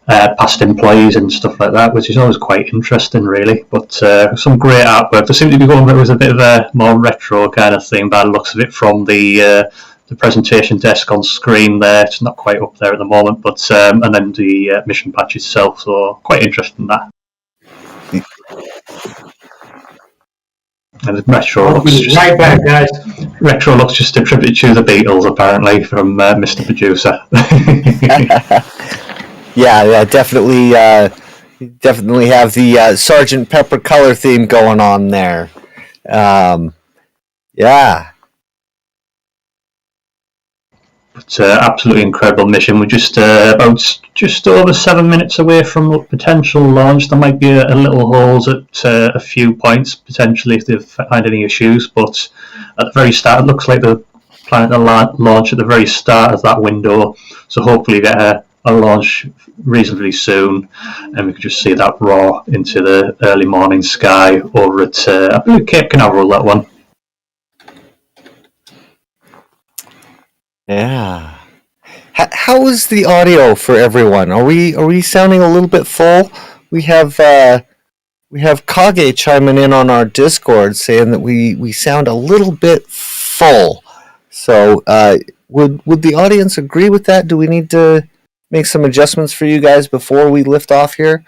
past employees and stuff like that, which is always quite interesting, really. But some great artwork. They seem to be going with a bit of a more retro kind of thing by the looks of it from the presentation desk on screen there. It's not quite up there at the moment, but and then the mission patch itself, so quite interesting that. And the retro looks just, right back, guys. Retro looks just a tribute to the Beatles, apparently, from Mr. Producer. Yeah, definitely have the Sgt. Pepper color theme going on there. Yeah. But absolutely incredible mission. We're just over 7 minutes away from potential launch. There might be a little holes at a few points potentially if they find any issues. But at the very start, it looks like they're planning to launch at the very start of that window. So hopefully get a launch reasonably soon, and we can just see that raw into the early morning sky over at I believe Cape Canaveral. That one. Yeah. How is the audio for everyone? Are we sounding a little bit full? We have Kage chiming in on our Discord saying that we sound a little bit full. So would the audience agree with that? Do we need to make some adjustments for you guys before we lift off here?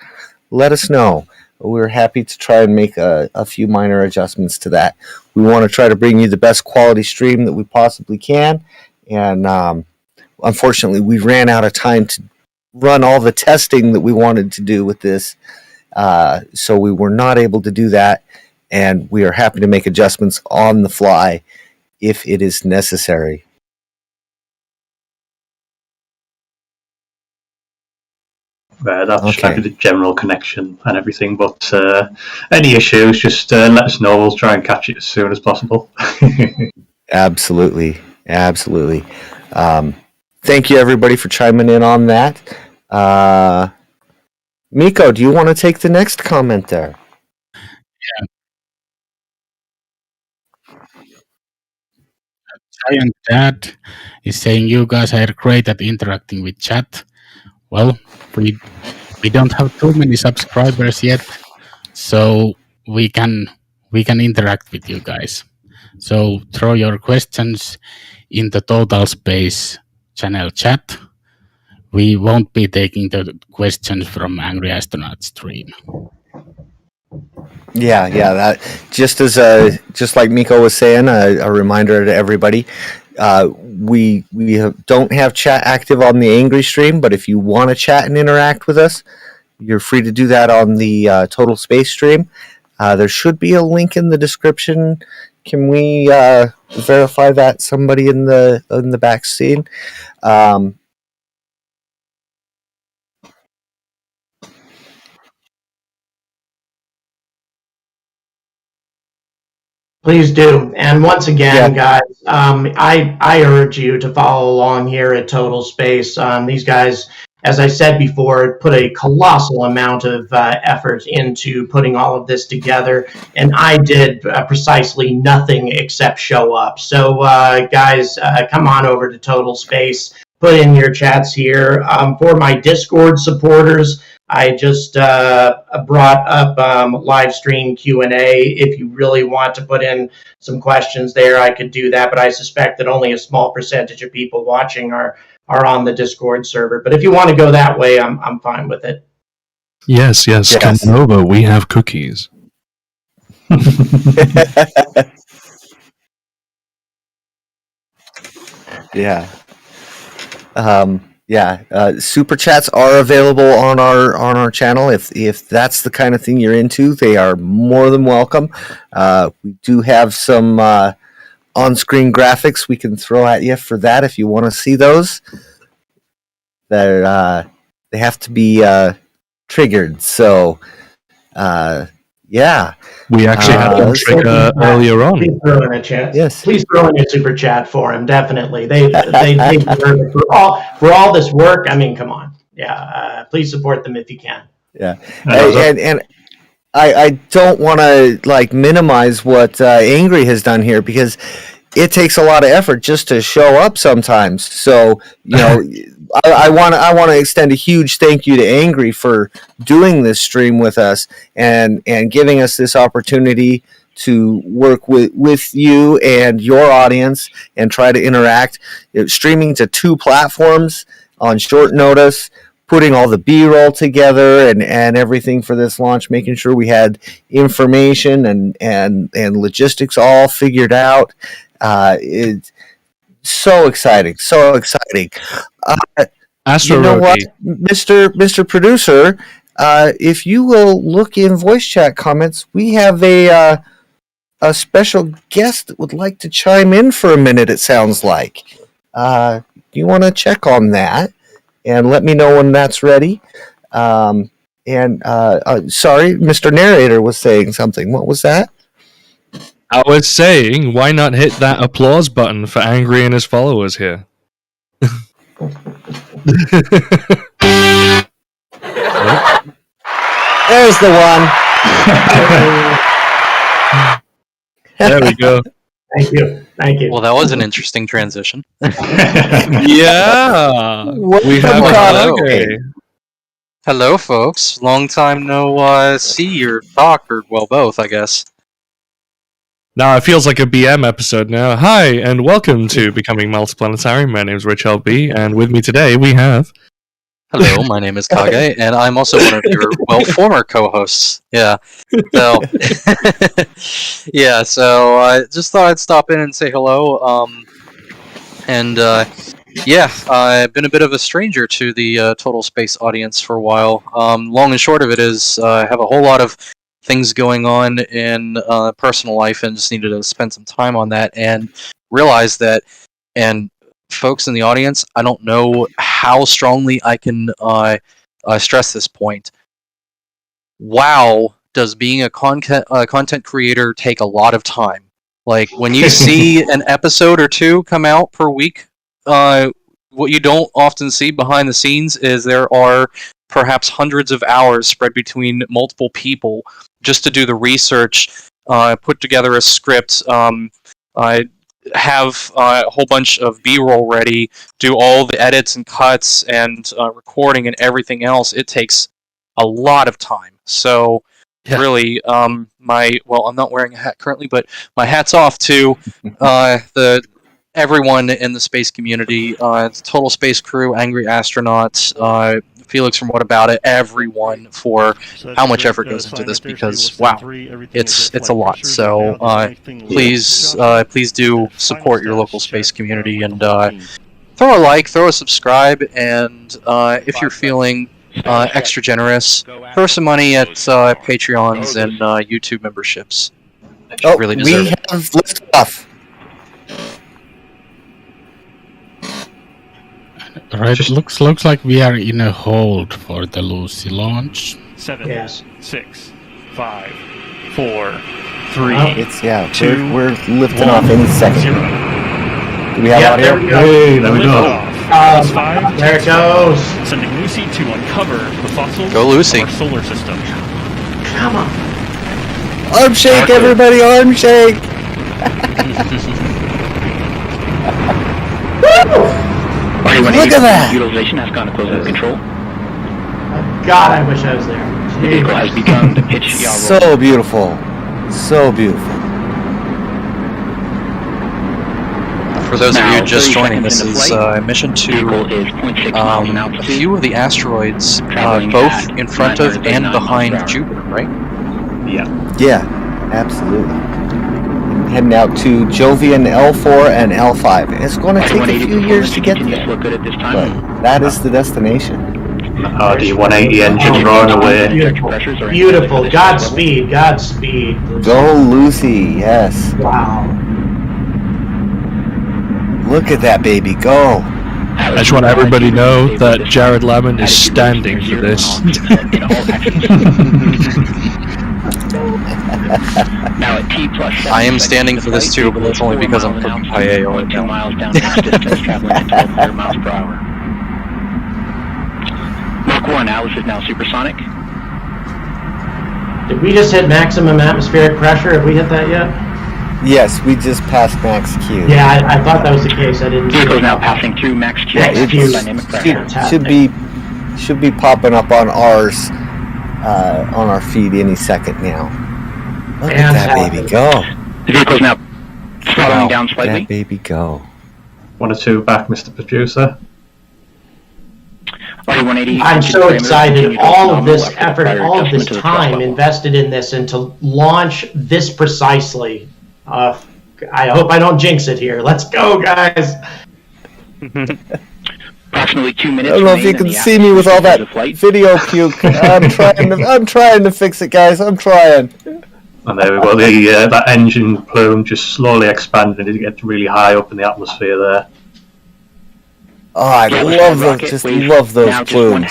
Let us know. We're happy to try and make a few minor adjustments to that. We want to try to bring you the best quality stream that we possibly can, and unfortunately, we ran out of time to run all the testing that we wanted to do with this, so we were not able to do that, and we are happy to make adjustments on the fly if it is necessary. That should Okay. be the general connection and everything. But any issues, just let us know. We'll try and catch it as soon as possible. Absolutely. Thank you, everybody, for chiming in on that. Miko, do you want to take the next comment there? Giant Dad is saying you guys are great at interacting with chat. Well, we don't have too many subscribers yet, so we can interact with you guys. So throw your questions in the Total Space channel chat. We won't be taking the questions from Angry Astronaut stream. Yeah. That just like Miko was saying, a reminder to everybody. We don't have chat active on the Angry stream, but if you want to chat and interact with us, you're free to do that on the Total Space stream. There should be a link in the description. Can we verify that, somebody in the back scene? Please do. And once again, guys, I urge you to follow along here at Total Space. These guys, as I said before, put a colossal amount of effort into putting all of this together, and I did precisely nothing except show up. So, guys, come on over to Total Space. Put in your chats here. For my Discord supporters, I just brought up live stream Q&A. If you really want to put in some questions there, I could do that, but I suspect that only a small percentage of people watching are on the Discord server. But if you want to go that way, I'm fine with it. Yes, come on over. We have cookies. Yeah. Super chats are available on our channel. If that's the kind of thing you're into, they are more than welcome. We do have some on-screen graphics we can throw at you for that if you want to see those. They have to be triggered. So yeah. We actually had one trigger earlier on. Please throw in a chat. Yes. Please throw in a super chat for him. Definitely. They deserve it for all this work. I mean, come on. Yeah. Please support them if you can. Yeah. And I don't want to minimize what Angry has done here, because it takes a lot of effort just to show up sometimes. So, I want to extend a huge thank you to Angry for doing this stream with us and giving us this opportunity to work with you and your audience and try to interact. Streaming to 2 platforms on short notice, putting all the B-roll together and everything for this launch, making sure we had information and logistics all figured out. It's so exciting. Astro you know what, Rogi. Mr. Producer, if you will look in voice chat comments, we have a special guest that would like to chime in for a minute, it sounds like. You want to check on that and let me know when that's ready. Sorry, Mr. Narrator was saying something. What was that? I was saying, why not hit that applause button for Angry and his followers here? There's the one. There we go. Thank you. Well, that was an interesting transition. Yeah. We have Hello. a Hello, folks. Long time no see or talk, or well, both, I guess. Now it feels like a BM episode now. Hi, and welcome to Becoming Multiplanetary. My name is Rich LB, and with me today we have... Hello, my name is Kage, and I'm also one of your, former co-hosts. Yeah. So, so I just thought I'd stop in and say hello. I've been a bit of a stranger to the Total Space audience for a while. Long and short of it is, I have a whole lot of things going on in personal life and just needed to spend some time on that and realize that, and folks in the audience, I don't know how strongly I can stress this point. Wow, does being a content creator take a lot of time? Like, when you see an episode or two come out per week, what you don't often see behind the scenes is there are perhaps hundreds of hours spread between multiple people just to do the research, put together a script, have a whole bunch of B-roll ready, do all the edits and cuts and recording and everything else. It takes a lot of time. So really, I'm not wearing a hat currently, but my hat's off to everyone in the space community, the Total Space crew, Angry Astronauts, Felix from What About It, everyone for how much effort goes into this, because wow, it's a lot. So please do support your local space community and throw a like, throw a subscribe, and if you're feeling extra generous, throw some money at Patreons and YouTube memberships. You really deserve it. We have list stuff. Right, looks like we are in a hold for the Lucy launch. 7, Yes. 6, 5, 4, 3. We're lifting off any second. 0. Do we have Yeah, audio? there we go. Hey, there we go. Liftoff. 5, There it goes. sending Lucy to uncover the fossils Go, Lucy. of our solar system. Come on. Arm shake, everybody! Arm shake! Look at that! Utilization has gone to close control. God, I wish I was there. The vehicle has begun to pitch yaw roll. So beautiful. So beautiful. For those of Now, you just 30 joining, this seconds is into flight. a mission Vehicle to is 0.6 miles an hour a few of the asteroids, Traveling both at in front of 939 and miles per behind hour. Jupiter, right? Yeah, absolutely. Heading out to Jovian L4 and L5. It's going to take a 180 few years performance to get continues there, to look good at this time. but that is the destination. RD 180 engine roaring away. Beautiful. Pressures are Beautiful. in Godspeed. Godspeed. Go Lucy, yes. Wow. Look at that baby go. I just want everybody to know that Jared Lemon is standing for this. Now at T plus 7 I am standing for this too, but that's only because I'm cooking paella right 2 now. miles down max distance, traveling at 1200 miles per hour. Mach 1, Alice is now supersonic. Did we just hit maximum atmospheric pressure? Have we hit that yet? Yes, we just passed max Q. Yeah, I thought that was the case. I didn't. Vehicle is now passing through max Q. Max It Q. Dynamic pressure. should be popping up on ours, on our feed any second now. Look at that baby go. The vehicle is now slowing down slightly. That baby go. 1 or 2 back, Mr. Producer. I'm so excited. All of this effort, all of this time invested in this, and to launch this precisely. I hope I don't jinx it here. Let's go, guys. Approximately 2 I minutes. don't know if you can see me with all that video puke. I'm trying to fix it, guys. I'm trying. And there we go. That engine plume just slowly expanding as it gets really high up in the atmosphere there. Oh, I love those plumes.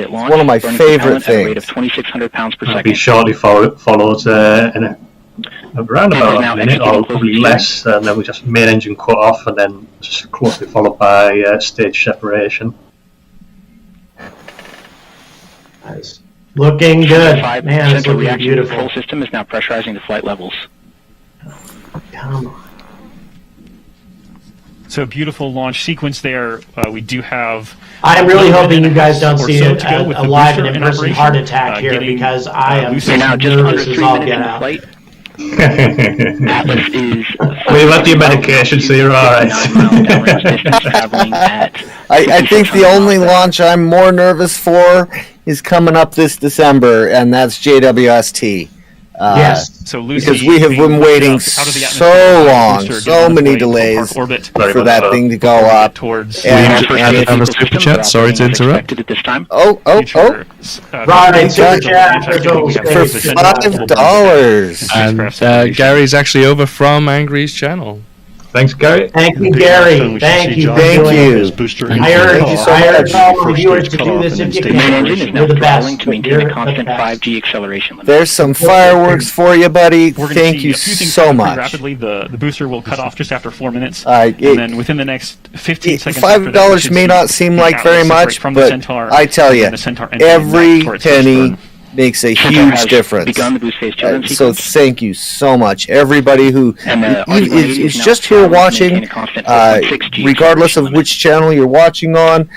One of my favorite things. 2,600 pounds per It'll second. be shortly followed in around about a minute or probably less, and then we just main engine cut off, and then just closely followed by stage separation. Nice. Looking good. 5 Man, it's central looking reaction beautiful. control system is now pressurizing the flight levels. Come on. So beautiful launch sequence there. We do have. I'm really hoping you guys don't or see so a to go with the live booster and in in-person operation. heart attack here, Getting, because I am Lucy So now just nervous under as 3 all minutes get into out. flight. Atlas is. We've had your medication, so you're alright. I think the only launch I'm more nervous for is coming up this December, and that's JWST. Yes. So Lucy, Because we have been waiting so long, so many delays for that thing to go up. Towards And if have a super chat. Sorry to interrupt. At this time. Oh! Right, super chat for $5. And Gary's actually over from Angry's channel. Thanks, Gary. Thank you, Gary. Thank you. Thank you. I urge all the viewers to do this if you The main engine is can. now You're the throttling best. to maintain a constant 5G acceleration limit. There's some fireworks for you, buddy. We're gonna Thank see you a few things so happen pretty much. Rapidly, the booster will cut off just after 4 minutes, And and then within the next 15 seconds, after that, we $5 should may see not seem the like Atlas very separate much, from the but Centaur, I tell and you, then the Centaur entering every back towards its first penny burn. makes a Centaur huge has difference. begun the boost phase children So sequence. thank you so much, everybody who And is just here watching, regardless of which channel you're watching on.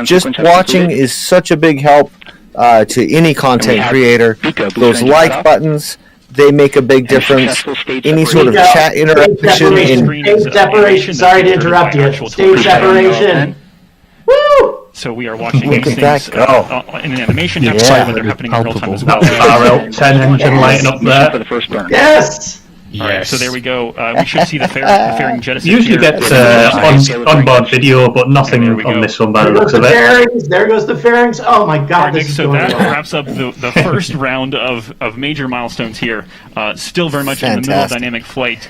Just watching is such a big help to any content creator. Those like buttons, they make a big difference. Any sort of chat interaction in Stage separation. Sorry to interrupt you. Stage separation. Woo! So we are watching Look these at things that go. in animation, Yeah. happening, they're happening in real time as well. RL10 engine lighting up For there. the first burn. Yes. All right, so there we go. We should see the fairing jettison Usually here. get onboard video, but nothing There we on go. this one by There the goes looks the of it. fairings. There goes the fairings. Oh my All God, right, this Nick, is so going that well. wraps up the first round of major milestones here. Still very much in the middle of Fantastic. dynamic flight.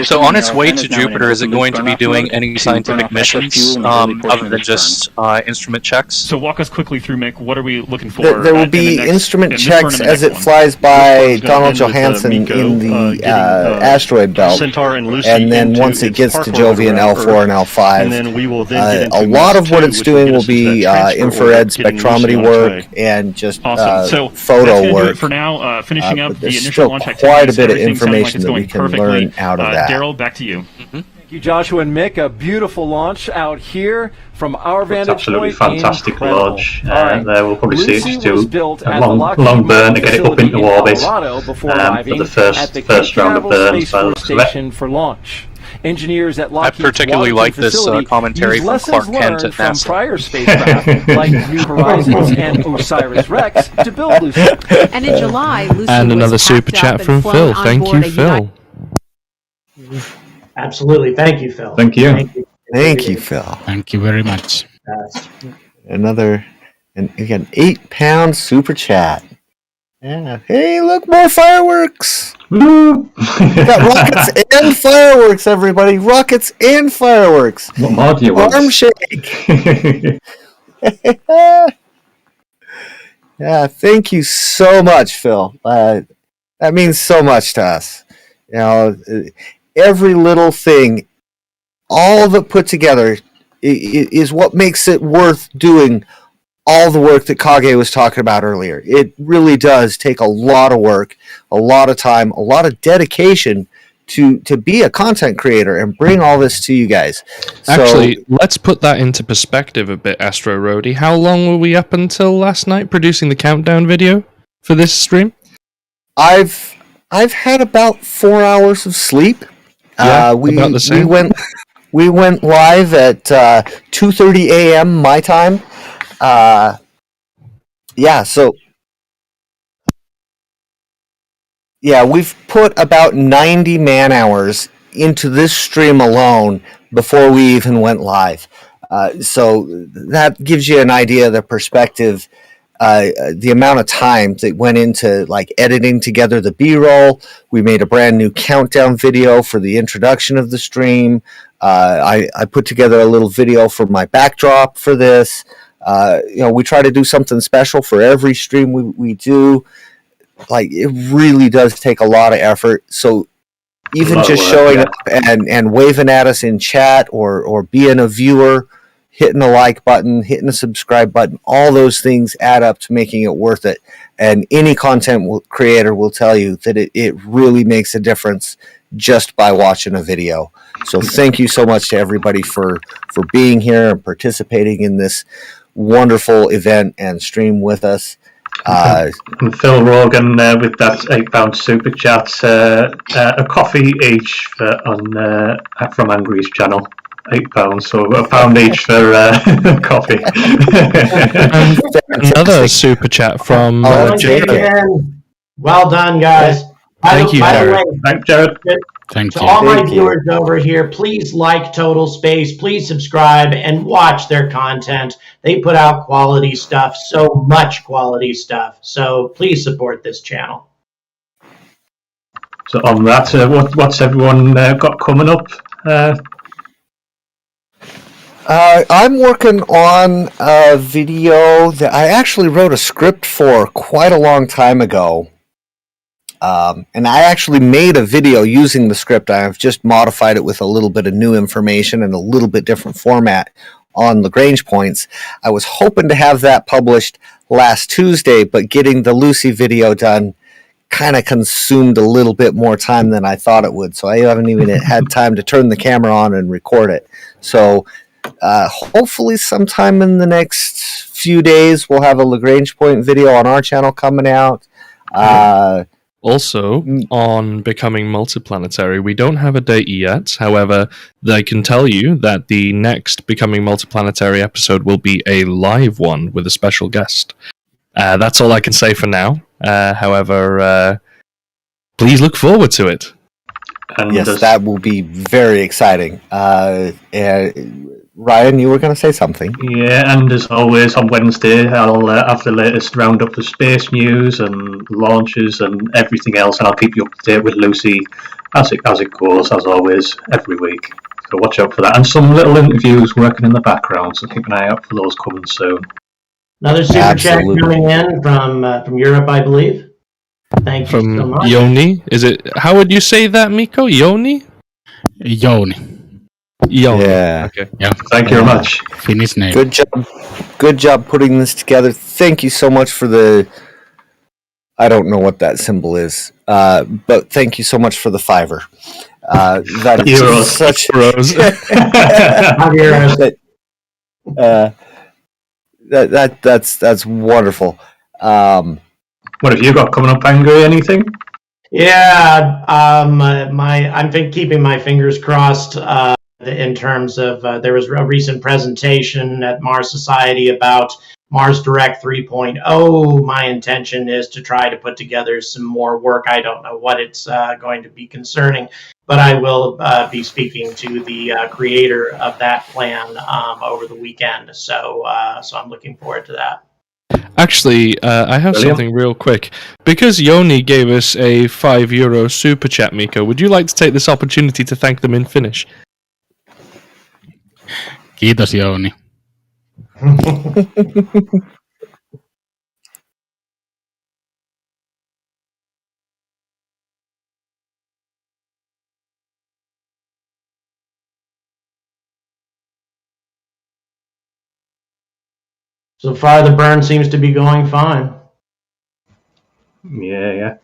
So on its way to Jupiter, is it going to be doing any scientific missions other than just instrument checks? So walk us quickly through, Mick. What are we looking for? There will in the be next- instrument in this checks tournament as next it one? flies by This one's gonna Donald end with, Johansson Miko, in the getting, asteroid belt. Centaur and Lucy And then into once it its gets to park Jovian orbit around L4 and Earth. L5, And then we will then get into a lot of what Mars it's 2, doing which will get us into be that transfer infrared orbit, getting spectrometry Lucy on its work way. and just Awesome. So photo that's gonna do work. it for now. Finishing up But the there's initial still launch quite activities. a bit of Everything sounds like information it's that we going can perfectly. learn out of that. Daryl, back to you. Thank you, Joshua and Mick. A beautiful launch out here from our It's vantage absolutely point. fantastic Incredible. launch. All right. There we'll probably see Lucy it do was built a at the long Lockheed burn to get it up facility into in orbit. Colorado before For arriving the at the first Cape round of Canaveral burns Space by the Force looks of it. Station for launch. Engineers at I Lockheed's particularly like Waterton this facility commentary used from lessons Clark Kent learned at from NASA. prior spacecraft like New Horizons and OSIRIS-REx to build Lucy. And in July, Lucy And was another packed super up chat and from flown Phil. on Thank board you, a Phil. Absolutely. Thank you, Phil. Thank you. Thank you, Phil. Thank you very much. Yes. Another, and again, 8-pound super chat. Yeah. Hey, look, more fireworks. Woo! Got rockets and fireworks, everybody. Rockets and fireworks. What more do you want? Arm shake. Yeah, thank you so much, Phil. That means so much to us. You know, every little thing, all of it put together, is what makes it worth doing all the work that Kage was talking about earlier. It really does take a lot of work, a lot of time, a lot of dedication to be a content creator and bring all this to you guys. So, Actually, let's put that into perspective a bit, Astro Roadie. How long were we up until last night producing the countdown video for this stream? I've had about 4 hours of sleep. Yeah, about the same. We went live at 2:30 a.m. my time. We've put about 90 man hours into this stream alone before we even went live. So that gives you an idea of the perspective, the amount of time that went into like editing together the B-roll. We made a brand new countdown video for the introduction of the stream. I put together a little video for my backdrop for this. We try to do something special for every stream we do. Like, it really does take a lot of effort. So even just showing up and waving at us in chat or being a viewer, hitting the like button, hitting the subscribe button, all those things add up to making it worth it. And any content creator will tell you that it really makes a difference just by watching a video. So thank you so much to everybody for being here and participating in this wonderful event and stream with us. And Phil Rogan with that £8 super chat, a coffee each from Angry's channel. £8, so £1 each for coffee. And another super chat from Jared. Well done, guys. Thank you, Jared. Thanks, Jared. Thank To you. all my Thank you. viewers over here, please like Total Space, please subscribe and watch their content. They put out quality stuff, so much quality stuff. So please support this channel. So on that, what's everyone got coming up? I'm working on a video that I actually wrote a script for quite a long time ago. And I actually made a video using the script. I've just modified it with a little bit of new information and a little bit different format on Lagrange points. I was hoping to have that published last Tuesday, but getting the Lucy video done kind of consumed a little bit more time than I thought it would. So I haven't even had time to turn the camera on and record it. So hopefully sometime in the next few days, we'll have a Lagrange point video on our channel coming out. Also, on Becoming Multiplanetary, we don't have a date yet. However, they can tell you that the next Becoming Multiplanetary episode will be a live one with a special guest. That's all I can say for now. However, please look forward to it. And yes, that will be very exciting. Ryan, you were going to say something. Yeah, and as always on Wednesday, I'll have the latest roundup of space news and launches and everything else, and I'll keep you up to date with Lucy as it goes, as always, every week. So watch out for that, and some little interviews working in the background. So keep an eye out for those coming soon. Another super chat coming in from Europe, I believe. Thank you so much. Yoni, is it? How would you say that, Miko? Yoni. Yoni. Yeah. Okay. Yeah. Thank you very much. Finnish name. Good job. Good job putting this together. Thank you so much for the. I don't know what that symbol is, but thank you so much for the $5. That is Euros. such that's wonderful. What have you got coming up, Angry? Anything? Yeah, I'm keeping my fingers crossed in terms of there was a recent presentation at Mars Society about Mars Direct 3.0. My intention is to try to put together some more work. I don't know what it's going to be concerning, but I will be speaking to the creator of that plan over the weekend. So I'm looking forward to that. Actually, I have something real quick. Because Yoni gave us a €5 super chat, Miko, would you like to take this opportunity to thank them in Finnish? Kiitos, Jouni. So far, the burn seems to be going fine. Yeah.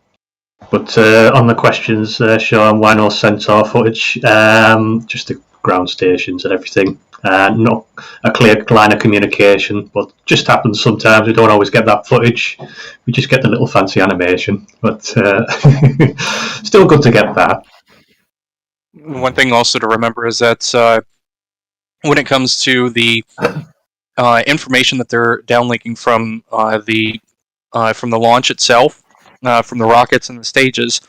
But on the questions, Sean, why no Centaur footage? Just the ground stations and everything. Not a clear line of communication, but just happens sometimes. We don't always get that footage. We just get the little fancy animation. But still good to get that. One thing also to remember is that when it comes to the information that they're downlinking from the launch itself, from the rockets and the stages,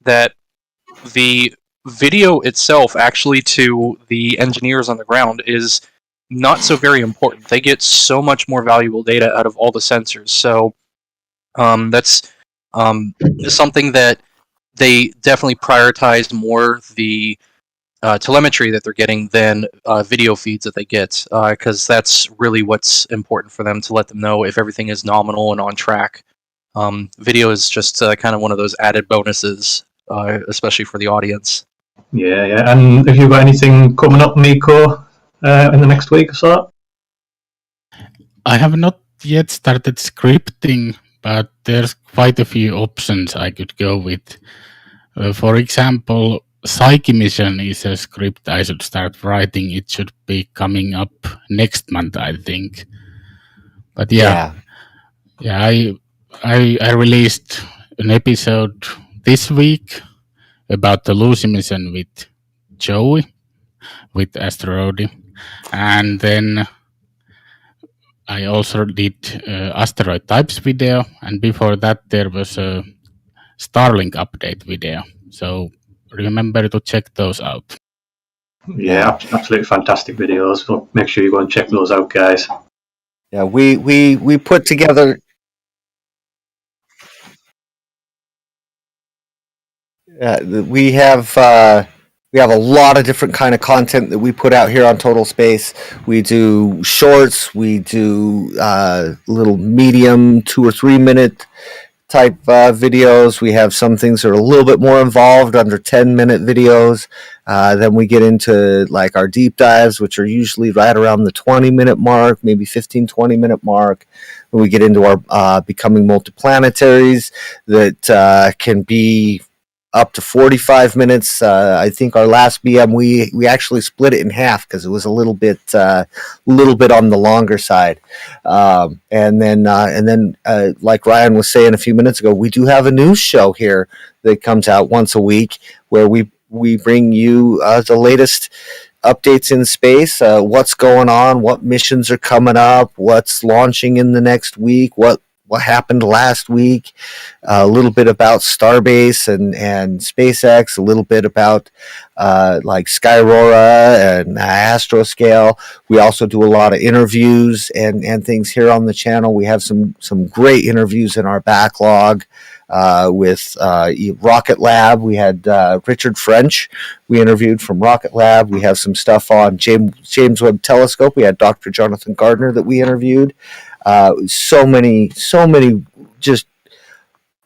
that the video itself actually to the engineers on the ground is not so very important. They get so much more valuable data out of all the sensors. So that's something that they definitely prioritize more the telemetry that they're getting than video feeds that they get, because that's really what's important for them to let them know if everything is nominal and on track. Video is just kind of one of those added bonuses, especially for the audience. Yeah. And have you got anything coming up, Miko, in the next week or so? I have not yet started scripting, but there's quite a few options I could go with. For example, Psyche Mission is a script I should start writing. It should be coming up next month, I think. But yeah, I I released an episode this week about the Lucy mission with Joey, with Asteroid. And then I also did Asteroid types video. And before that, there was a Starlink update video. So remember to check those out. Yeah, absolutely fantastic videos. So make sure you go and check those out, guys. Yeah, we put together. We have a lot of different kind of content that we put out here on Total Space. We do shorts, we do little medium 2 or 3 minute type videos. We have some things that are a little bit more involved, under 10-minute videos. Then we get into like our deep dives, which are usually right around the 20-minute mark, maybe 15-20-minute mark. When we get into our becoming multiplanetaries, that can be up to 45 minutes. I think our last BM we actually split it in half because it was a little bit on the longer side. And then like Ryan was saying a few minutes ago, we do have a news show here that comes out once a week where we bring you the latest updates in space, what's going on, what missions are coming up, what's launching in the next week, what happened last week, a little bit about Starbase and SpaceX, a little bit about like Skyrora and Astroscale. We also do a lot of interviews and things here on the channel. We have some great interviews in our backlog with Rocket Lab. We had Richard French we interviewed from Rocket Lab. We have some stuff on James Webb Telescope. We had Dr. Jonathan Gardner that we interviewed. So many just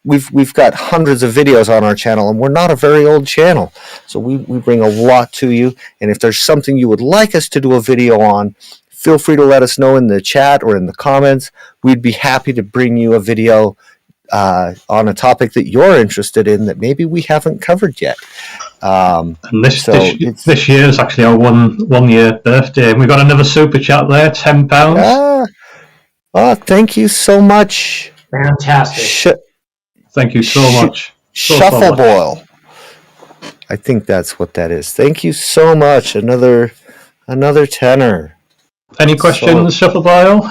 we've got hundreds of videos on our channel, and we're not a very old channel, so we bring a lot to you. And if there's something you would like us to do a video on, feel free to let us know in the chat or in the comments. We'd be happy to bring you a video on a topic that you're interested in that maybe we haven't covered yet. And this year is actually our one year birthday, and we got another super chat there, £10. Oh, thank you so much. Fantastic. Thank you so much. Shuffle Boil. I think that's what that is. Thank you so much. Another tenner. Any questions, Shuffle Boil?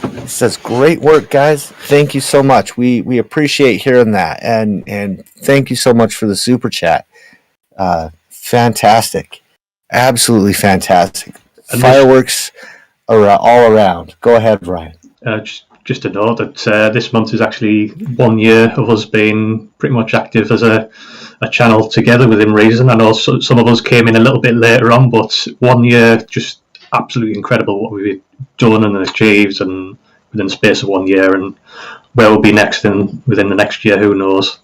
It says great work, guys. Thank you so much. We appreciate hearing that, and thank you so much for the super chat. Fantastic, absolutely fantastic. And fireworks all around. Go ahead, Ryan. Just to note that this month is actually 1 year of us being pretty much active as a channel together within reason. I know some of us came in a little bit later on, but 1 year, just absolutely incredible what we've done and achieved, and within the space of 1 year, and where we'll be next within the next year, who knows.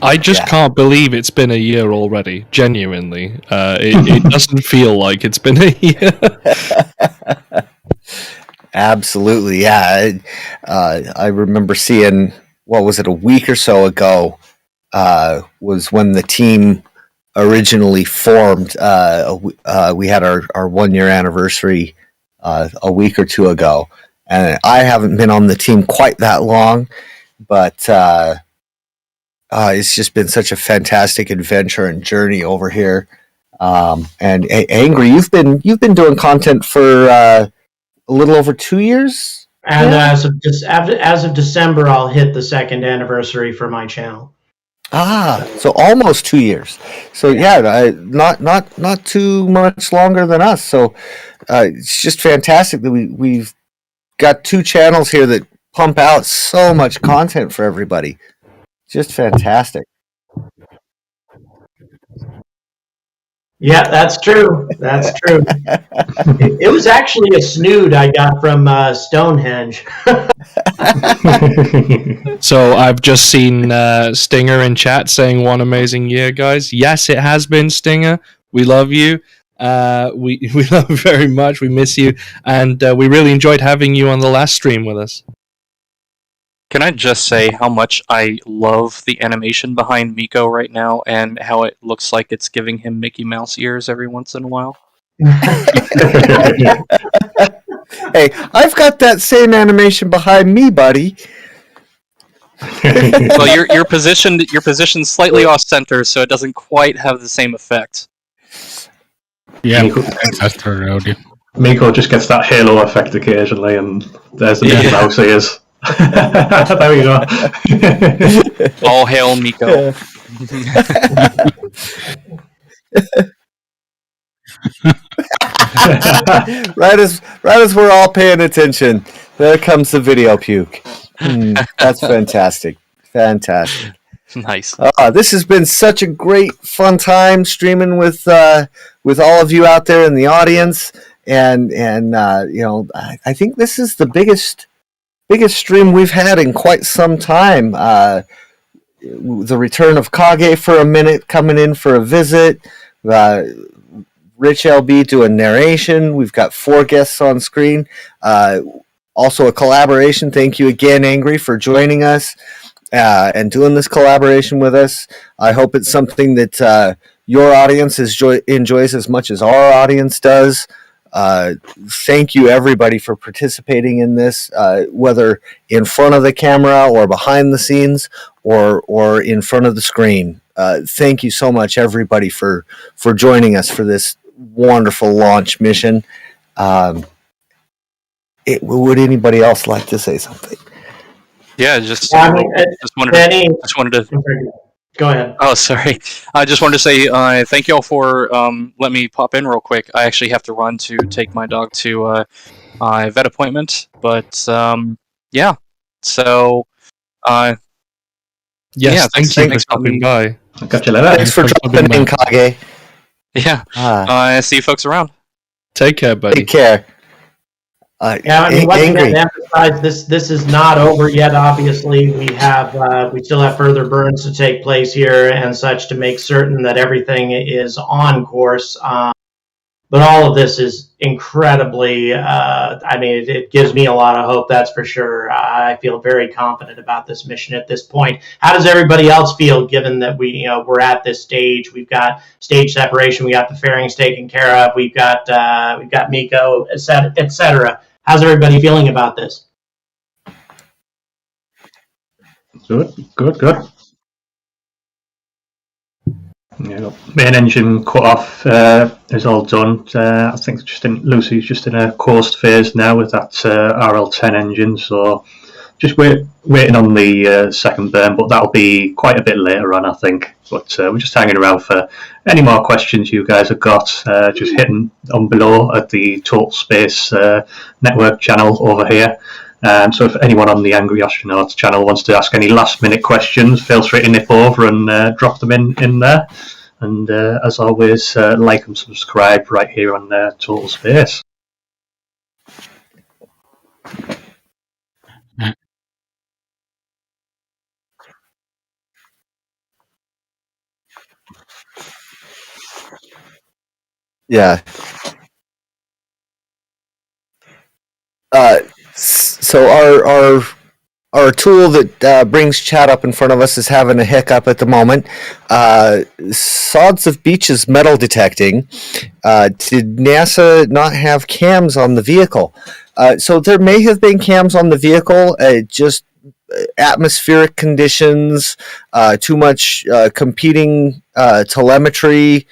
I just can't believe it's been a year already. Genuinely, it doesn't feel like it's been a year. Absolutely, yeah. I remember seeing, what was it, a week or so ago, was when the team originally formed. We had our 1 year anniversary a week or two ago, and I haven't been on the team quite that long, but it's just been such a fantastic adventure and journey over here. And Angry, you've been doing content for a little over 2 years, and as of December, I'll hit the second anniversary for my channel. So almost 2 years. So yeah, not too much longer than us. So it's just fantastic that we've got two channels here that pump out so much content for everybody. Just fantastic. Yeah, that's true. That's true. It was actually a snood I got from Stonehenge. So I've just seen Stinger in chat saying 1 amazing year, guys. Yes, it has been, Stinger. We love you. We love you very much. We miss you, and we really enjoyed having you on the last stream with us. Can I just say how much I love the animation behind Miko right now, and how it looks like it's giving him Mickey Mouse ears every once in a while? Hey, I've got that same animation behind me, buddy. Well, you're positioned slightly off center, so it doesn't quite have the same effect. Yeah, it's Asteroid. Miko just gets that halo effect occasionally, and there's the Mickey Mouse ears. There we go. All hail Miko. right as we're all paying attention, there comes the video puke. That's fantastic. Fantastic. Nice. This has been such a great, fun time streaming with all of you out there in the audience, and I think this is the biggest stream we've had in quite some time. The return of Kage for a minute, coming in for a visit. Rich LB doing narration. We've got 4 guests on screen. Also a collaboration. Thank you again, Angry, for joining us and doing this collaboration with us. I hope it's something that your audience enjoys as much as our audience does. Thank you, everybody, for participating in this, whether in front of the camera or behind the scenes or in front of the screen. Thank you so much, everybody, for joining us for this wonderful launch mission. Would anybody else like to say something? Yeah, just wanted to. Go ahead. Oh, sorry. I just wanted to say thank you all for letting me pop in real quick. I actually have to run to take my dog to a vet appointment, but yeah. So, yes, thanks for stopping by. I'll catch you later. Thanks for dropping in, Kage. Yeah. See you folks around. Take care, buddy. Take care. Once again, to emphasize, this is not over yet. Obviously, we still have further burns to take place here and such to make certain that everything is on course. But all of this is incredibly. It gives me a lot of hope. That's for sure. I feel very confident about this mission at this point. How does everybody else feel, given that we're at this stage? We've got stage separation. We got the fairings taken care of. We've got Miko, etc. How's everybody feeling about this? Good. Yeah, main engine cut off is all done. I think Lucy's just in a coast phase now with that RL10 engine, so just waiting on the second burn, but that'll be quite a bit later on, I think. But we're just hanging around for any more questions you guys have got. Just hitting on below at the Total Space Network channel over here. So if anyone on the Angry Astronauts channel wants to ask any last minute questions, feel free to nip over and drop them in there. And as always, like and subscribe right here on Total Space. Yeah. So our tool that brings chat up in front of us is having a hiccup at the moment. Sods of Beach's metal detecting. Did NASA not have cams on the vehicle? So there may have been cams on the vehicle, just atmospheric conditions, too much competing telemetry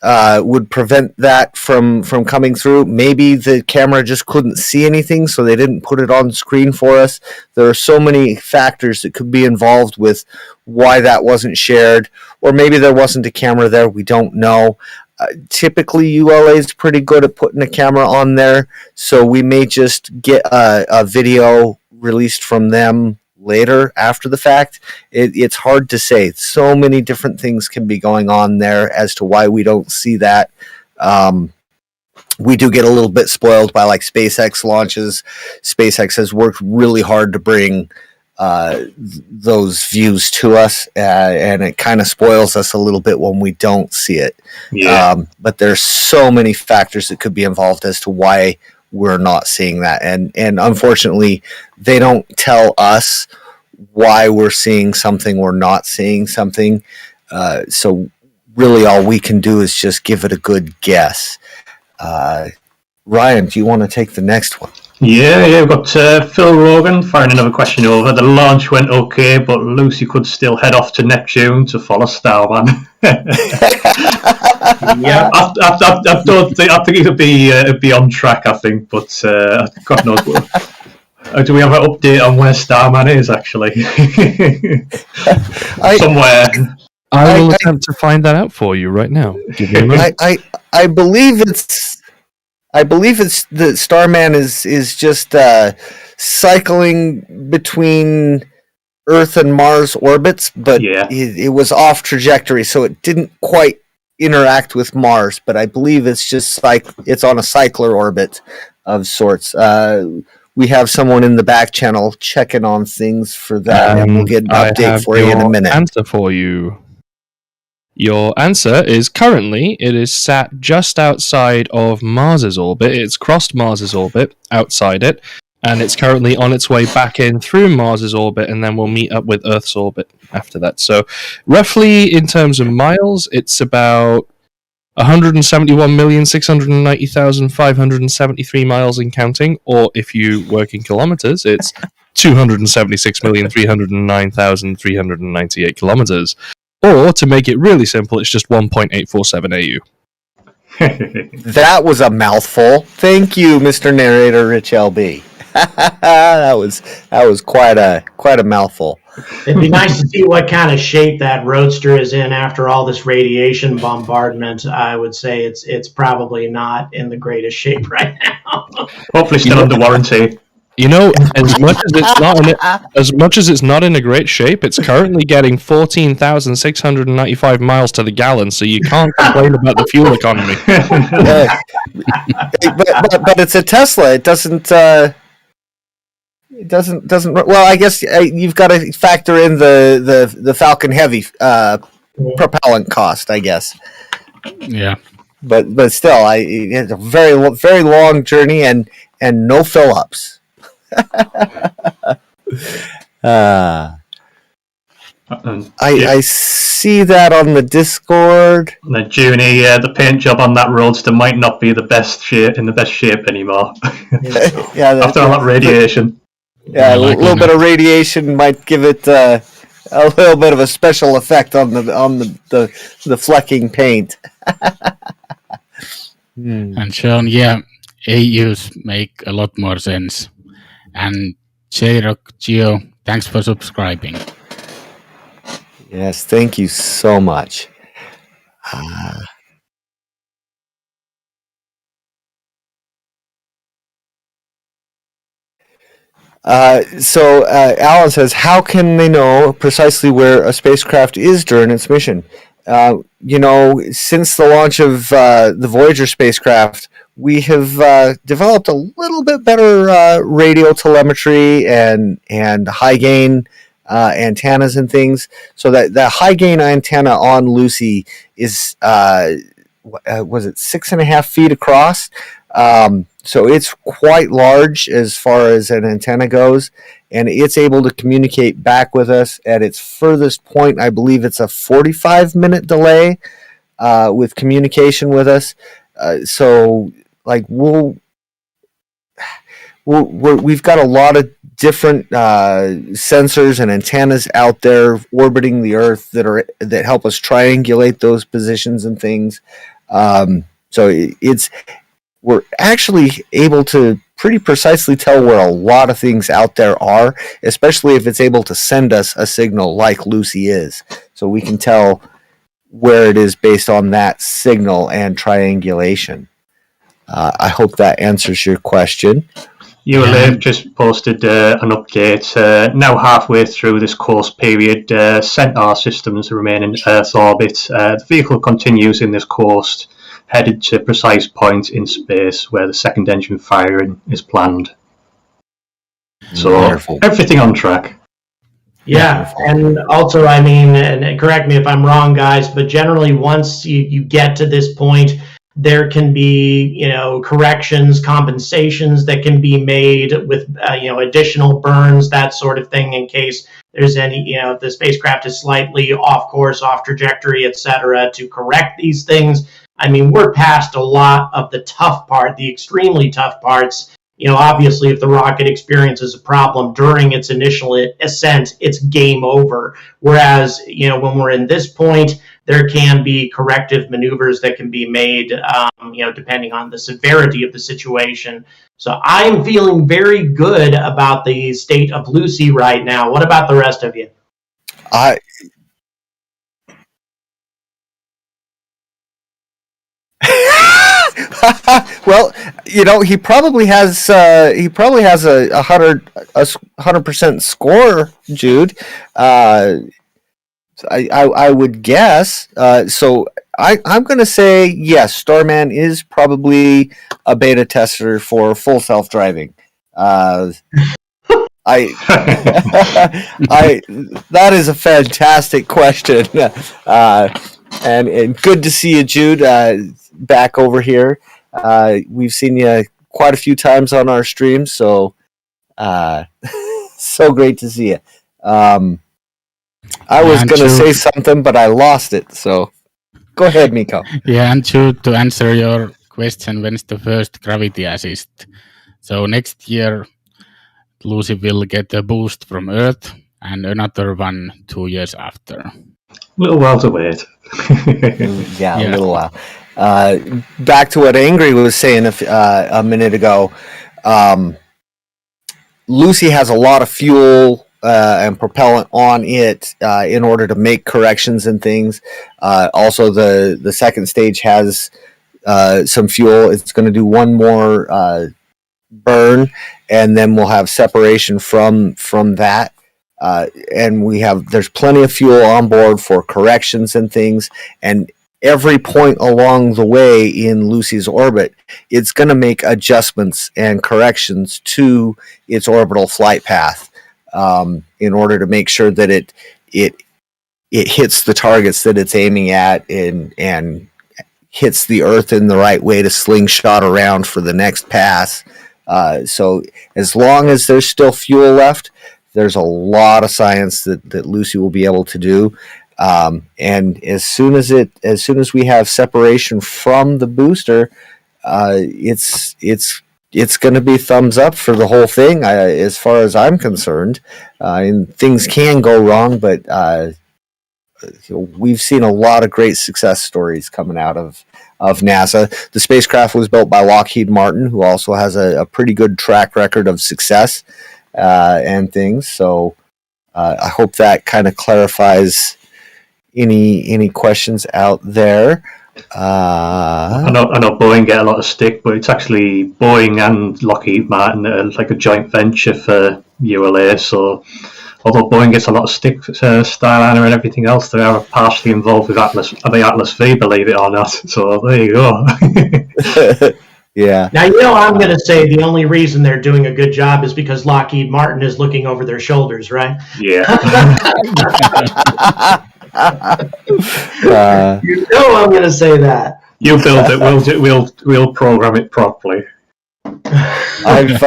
would prevent that from coming through. Maybe the camera just couldn't see anything, so they didn't put it on screen for us. There are so many factors that could be involved with why that wasn't shared, or maybe there wasn't a camera there. We don't know. Typically, ULA is pretty good at putting a camera on there, so we may just get a video released from them later after the fact. It's hard to say. So many different things can be going on there as to why we don't see that. We do get a little bit spoiled by like SpaceX launches. SpaceX has worked really hard to bring those views to us, and it kind of spoils us a little bit when we don't see it. Yeah. But there's so many factors that could be involved as to why we're not seeing that, and unfortunately they don't tell us why we're seeing something or not seeing something, so really all we can do is just give it a good guess. Ryan, do you want to take the next one? Yeah, we've got Phil Rogan firing another question over. The launch went okay, but Lucy could still head off to Neptune to follow Starman. Yeah. I don't think. I think it'd be on track. I think, but God knows. Do we have an update on where Starman is actually? Somewhere. I will attempt to find that out for you right now. Give me a moment. I believe it's the Starman is just cycling between Earth and Mars orbits, but it was off trajectory, so it didn't quite interact with Mars. But I believe it's just it's on a cycler orbit of sorts. We have someone in the back channel checking on things for that, and we'll get an update for you in a minute. Answer for you. Your answer is currently it is sat just outside of Mars's orbit. It's crossed Mars's orbit outside it, and it's currently on its way back in through Mars's orbit, and then we'll meet up with Earth's orbit after that. So, roughly in terms of miles, it's about 171,690,573 miles in counting, or if you work in kilometers, it's 276,309,398 kilometers. Or, to make it really simple, it's just 1.847 AU. That was a mouthful. Thank you, Mr. Narrator Rich LB. that was quite a mouthful. It'd be nice to see what kind of shape that roadster is in after all this radiation bombardment. I would say it's probably not in the greatest shape right now. Hopefully still under warranty. You know, as much as it's not in a great shape, it's currently getting 14,695 miles to the gallon, so you can't complain about the fuel economy. But it's a Tesla. It doesn't. It doesn't. Well, I guess you've got to factor in the Falcon Heavy propellant cost, I guess. Yeah. But still, it's a very long journey and no fill ups. I see that on the Discord. The Junie, the paint job on that roadster might not be the best shape anymore. After all that radiation. Yeah, a little bit of radiation might give it a little bit of a special effect on the flecking paint. And Sean, AUs make a lot more sense. And J-Rock Geo, thanks for subscribing. Yes, thank you so much. So Alan says, how can they know precisely where a spacecraft is during its mission? Since the launch of the Voyager spacecraft, we have developed a little bit better radio telemetry and high gain antennas and things. So that the high gain antenna on Lucy is was it 6.5 feet across? So it's quite large as far as an antenna goes, and it's able to communicate back with us at its furthest point. I believe it's a 45-minute delay with communication with us. So like we've got a lot of different sensors and antennas out there orbiting the Earth that help us triangulate those positions and things. So we're actually able to pretty precisely tell where a lot of things out there are, especially if it's able to send us a signal like Lucy is. So we can tell where it is based on that signal and triangulation. I hope that answers your question. ULA just posted an update. Now halfway through this course period, Centaur systems remain in Earth orbit. The vehicle continues in this course, headed to precise point in space where the second engine firing is planned. So Wonderful. Everything on track. Yeah, and also, I mean, and correct me if I'm wrong, guys, but generally once you get to this point, there can be, corrections, compensations that can be made with, additional burns, that sort of thing, in case there's any, if the spacecraft is slightly off course, off trajectory, etc., to correct these things. I mean, we're past a lot of the tough part, the extremely tough parts, obviously if the rocket experiences a problem during its initial ascent, it's game over. Whereas, when we're in this point, there can be corrective maneuvers that can be made, depending on the severity of the situation. So I'm feeling very good about the state of Lucy right now. What about the rest of you? Well, he probably has a 100% score, Jude. I would guess. So I'm going to say yes. Starman is probably a beta tester for full self-driving. That is a fantastic question, and good to see you, Jude, back over here. We've seen you quite a few times on our streams, so so great to see you. I was going to say something, but I lost it, so go ahead, Miko. Yeah, and to answer your question, when's the first gravity assist? So next year, Lucy will get a boost from Earth, and another one 2 years after. A little while to wait. Yeah, a little while. Back to what Angry was saying a minute ago. Lucy has a lot of fuel and propellant on it in order to make corrections and things. Also, the second stage has some fuel. It's going to do one more burn, and then we'll have separation from that. And there's plenty of fuel on board for corrections and things. And every point along the way in Lucy's orbit, it's going to make adjustments and corrections to its orbital flight path in order to make sure that it hits the targets that it's aiming at and hits the Earth in the right way to slingshot around for the next pass. So as long as there's still fuel left, there's a lot of science that Lucy will be able to do. And as soon as we have separation from the booster, it's going to be thumbs up for the whole thing, as far as I'm concerned. And things can go wrong, but we've seen a lot of great success stories coming out of NASA. The spacecraft was built by Lockheed Martin, who also has a pretty good track record of success and things. So I hope that kind of clarifies any questions out there. I know Boeing get a lot of stick, but it's actually Boeing and Lockheed Martin that are like a joint venture for ULA. So although Boeing gets a lot of stick for Starliner and everything else, they are partially involved with the Atlas V, believe it or not. So there you go. Yeah. Now, I'm going to say the only reason they're doing a good job is because Lockheed Martin is looking over their shoulders, right? Yeah. I'm going to say that. You build it. We'll program it properly. I've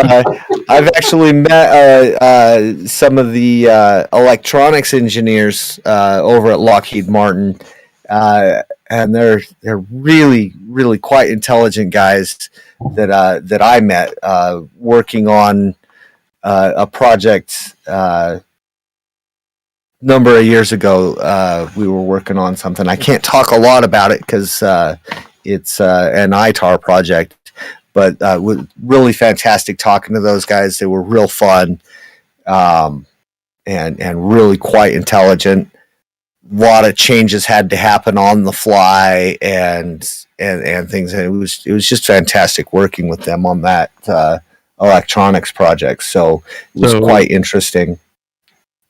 actually met some of the electronics engineers over at Lockheed Martin, and they're really, really quite intelligent guys that I met working on a project. Number of years ago, we were working on something. I can't talk a lot about it because it's an ITAR project, but was really fantastic talking to those guys. They were real fun and really quite intelligent. A lot of changes had to happen on the fly and things. And it was just fantastic working with them on that electronics project. So it was quite interesting.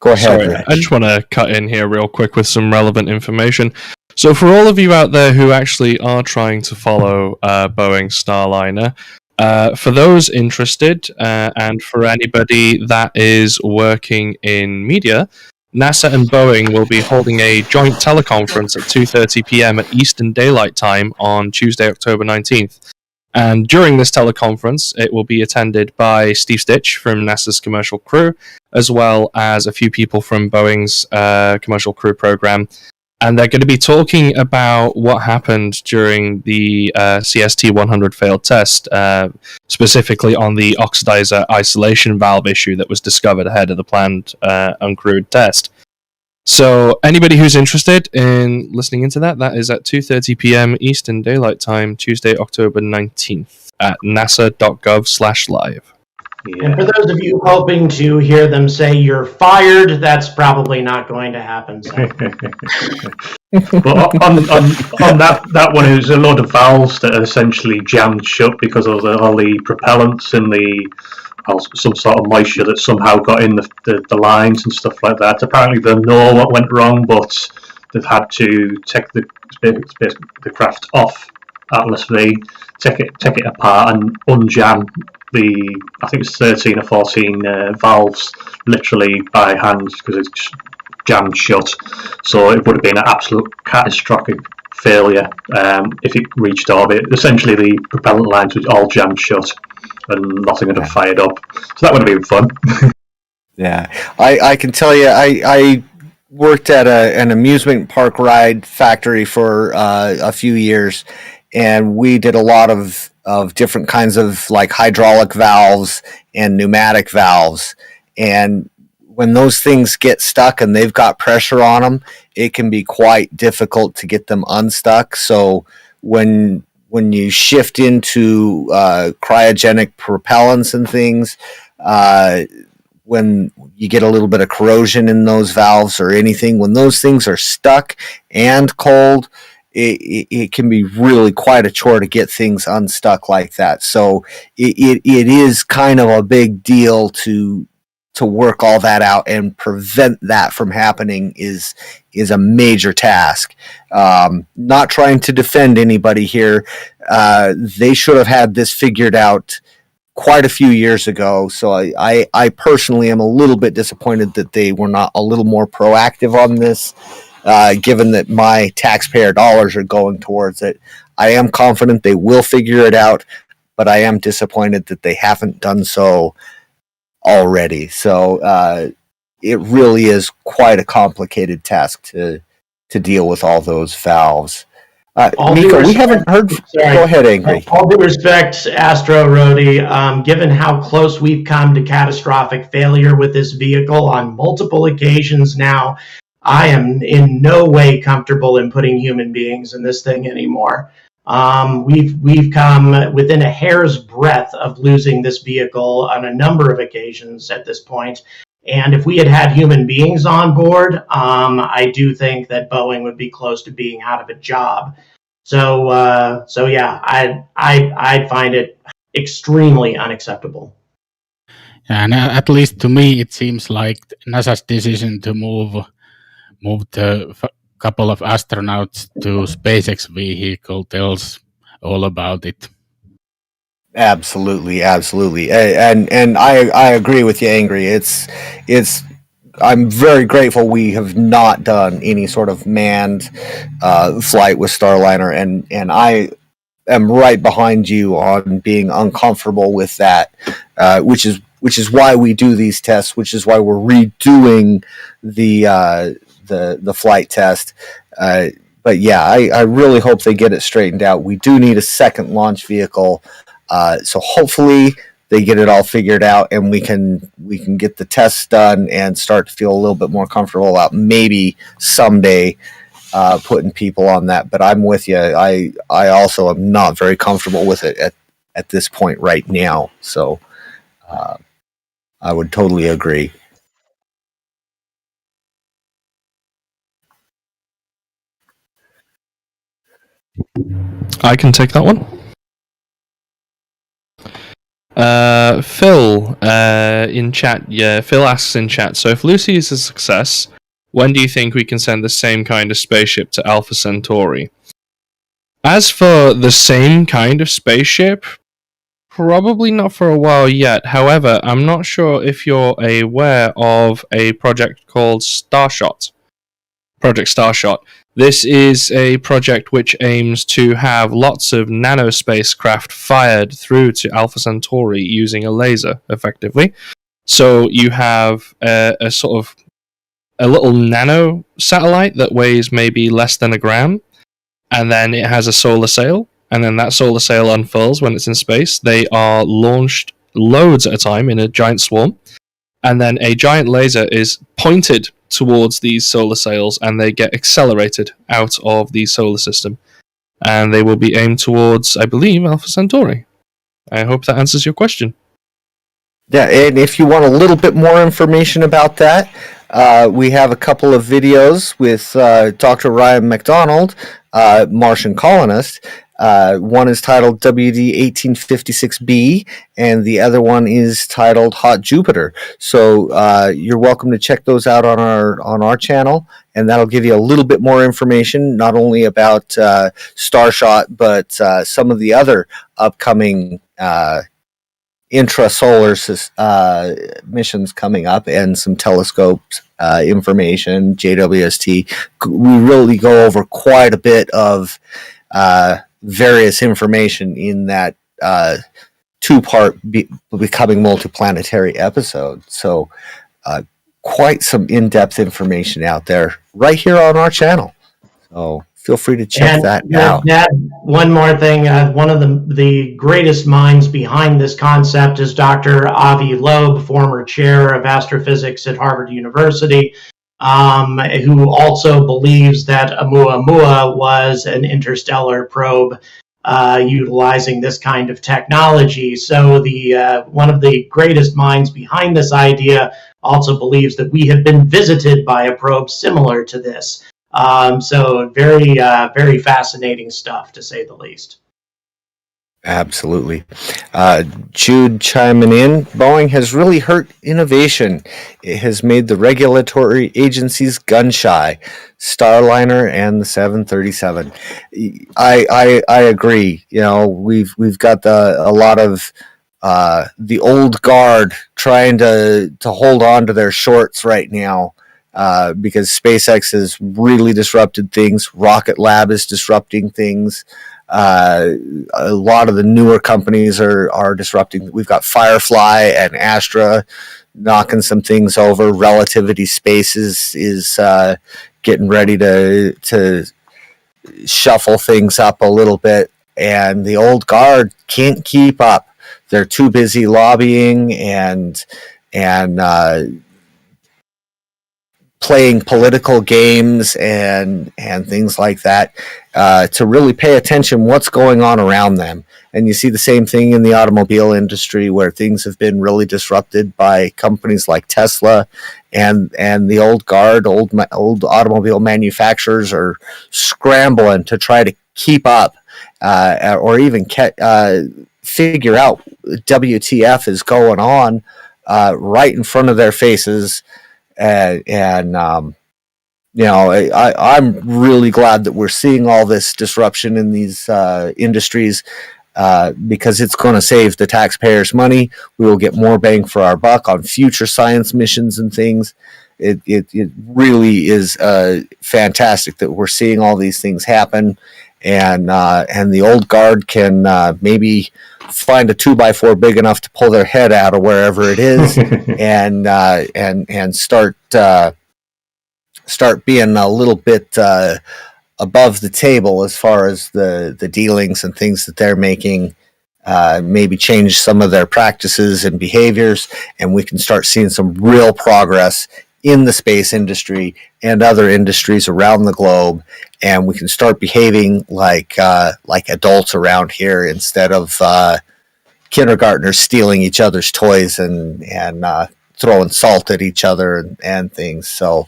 Go ahead. Sorry, I just want to cut in here real quick with some relevant information. So for all of you out there who actually are trying to follow Boeing Starliner, for those interested and for anybody that is working in media, NASA and Boeing will be holding a joint teleconference at 2:30 p.m. at Eastern Daylight Time on Tuesday, October 19th. And during this teleconference, it will be attended by Steve Stitch from NASA's commercial crew, as well as a few people from Boeing's commercial crew program. and they're going to be talking about what happened during the CST-100 failed test, specifically on the oxidizer isolation valve issue that was discovered ahead of the planned uncrewed test. So anybody who's interested in listening into that, that is at 2:30 p.m. Eastern Daylight Time, Tuesday, October 19th at nasa.gov/live. Yeah. And for those of you hoping to hear them say you're fired, that's probably not going to happen. So. But on that one, it was a load of valves that are essentially jammed shut because of all the propellants and some sort of moisture that somehow got in the lines and stuff like that. Apparently they know what went wrong, but they've had to take the craft off Atlas V, take it apart and unjam I think it's 13 or 14 valves literally by hand because it's just jammed shut. So it would have been an absolute catastrophic failure if it reached orbit. Essentially the propellant lines were all jammed shut and nothing would have fired up. So that would have been fun. Yeah, I can tell you, I worked at an amusement park ride factory for a few years, and we did a lot of different kinds of like hydraulic valves and pneumatic valves. And when those things get stuck and they've got pressure on them, it can be quite difficult to get them unstuck. So when you shift into cryogenic propellants and things, when you get a little bit of corrosion in those valves or anything, when those things are stuck and cold, it can be really quite a chore to get things unstuck like that. So it is kind of a big deal to work all that out and prevent that from happening is a major task. Not trying to defend anybody here. They should have had this figured out quite a few years ago. So I personally am a little bit disappointed that they were not a little more proactive on this. Given that my taxpayer dollars are going towards it, I am confident they will figure it out, but I am disappointed that they haven't done so already. So it really is quite a complicated task to deal with all those valves. Nico, we haven't heard. Sorry. Go ahead, Angry. All due respect, Astro Rody, given how close we've come to catastrophic failure with this vehicle on multiple occasions now, I am in no way comfortable in putting human beings in this thing anymore. We've come within a hair's breadth of losing this vehicle on a number of occasions at this point. And if we had human beings on board, I do think that Boeing would be close to being out of a job. So yeah, I'd find it extremely unacceptable. And at least to me, it seems like NASA's decision to move the couple of astronauts to SpaceX vehicle tells all about it. Absolutely, and I agree with you, Angry. It's I'm very grateful we have not done any sort of manned flight with Starliner, and I am right behind you on being uncomfortable with that, which is why we do these tests, which is why we're redoing the flight test. But yeah, I really hope they get it straightened out. We do need a second launch vehicle, so hopefully they get it all figured out and we can get the tests done and start to feel a little bit more comfortable about maybe someday putting people on that. But I'm with you. I also am not very comfortable with it at this point right now. So I would totally agree. I can take that one. Phil in chat. Yeah, Phil asks in chat. So if Lucy is a success, when do you think we can send the same kind of spaceship to Alpha Centauri? As for the same kind of spaceship, probably not for a while yet. However, I'm not sure if you're aware of a project called Starshot. Project Starshot. This is a project which aims to have lots of nano spacecraft fired through to Alpha Centauri using a laser, effectively. So you have a sort of a little nano satellite that weighs maybe less than a gram, and then it has a solar sail, and then that solar sail unfurls when it's in space. They are launched loads at a time in a giant swarm, and then a giant laser is pointed towards these solar sails, and they get accelerated out of the solar system, and they will be aimed towards, I believe, Alpha Centauri. I hope that answers your question. Yeah, and if you want a little bit more information about that, we have a couple of videos with Dr. Ryan McDonald, Martian colonist. One is titled WD1856b, and the other one is titled Hot Jupiter. So you're welcome to check those out on our channel, and that'll give you a little bit more information, not only about Starshot, but some of the other upcoming intrasolar missions coming up, and some telescopes information, JWST. We really go over quite a bit of various information in that two-part becoming multiplanetary episode. So quite some in-depth information out there right here on our channel. So feel free to check that out. One more thing. One of the greatest minds behind this concept is Dr. Avi Loeb, former chair of astrophysics at Harvard University, who also believes that Oumuamua was an interstellar probe utilizing this kind of technology. So one of the greatest minds behind this idea also believes that we have been visited by a probe similar to this. So very, very fascinating stuff, to say the least. Absolutely. Jude chiming in, Boeing has really hurt innovation. It has made the regulatory agencies gun shy. Starliner and the 737. I agree. You know, we've got a lot of the old guard trying to hold on to their shorts right now. Because SpaceX has really disrupted things. Rocket Lab is disrupting things. A lot of the newer companies are disrupting. We've got Firefly and Astra knocking some things over. Relativity Space is getting ready to shuffle things up a little bit. And the old guard can't keep up. They're too busy lobbying and playing political games and things like that to really pay attention what's going on around them. And you see the same thing in the automobile industry, where things have been really disrupted by companies like Tesla, and the old guard, old automobile manufacturers are scrambling to try to keep up or even figure out WTF is going on right in front of their faces. I'm really glad that we're seeing all this disruption in these industries because it's going to save the taxpayers money. We will get more bang for our buck on future science missions and things. It really is fantastic that we're seeing all these things happen, and the old guard can maybe find a 2x4 big enough to pull their head out of wherever it is and start being a little bit above the table as far as the dealings and things that they're making. Maybe change some of their practices and behaviors, and we can start seeing some real progress in the space industry and other industries around the globe, and we can start behaving like adults around here instead of kindergartners stealing each other's toys and throwing salt at each other and things. So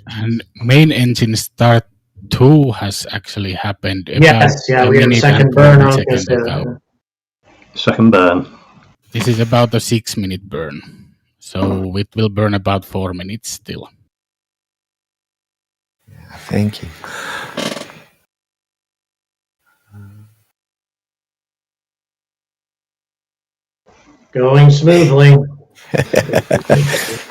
and main engine start 2 has actually happened. Yes, yeah, we have second burn on this. Second burn. This is about a 6-minute burn, so it will burn about 4 minutes still. Thank you. Going smoothly.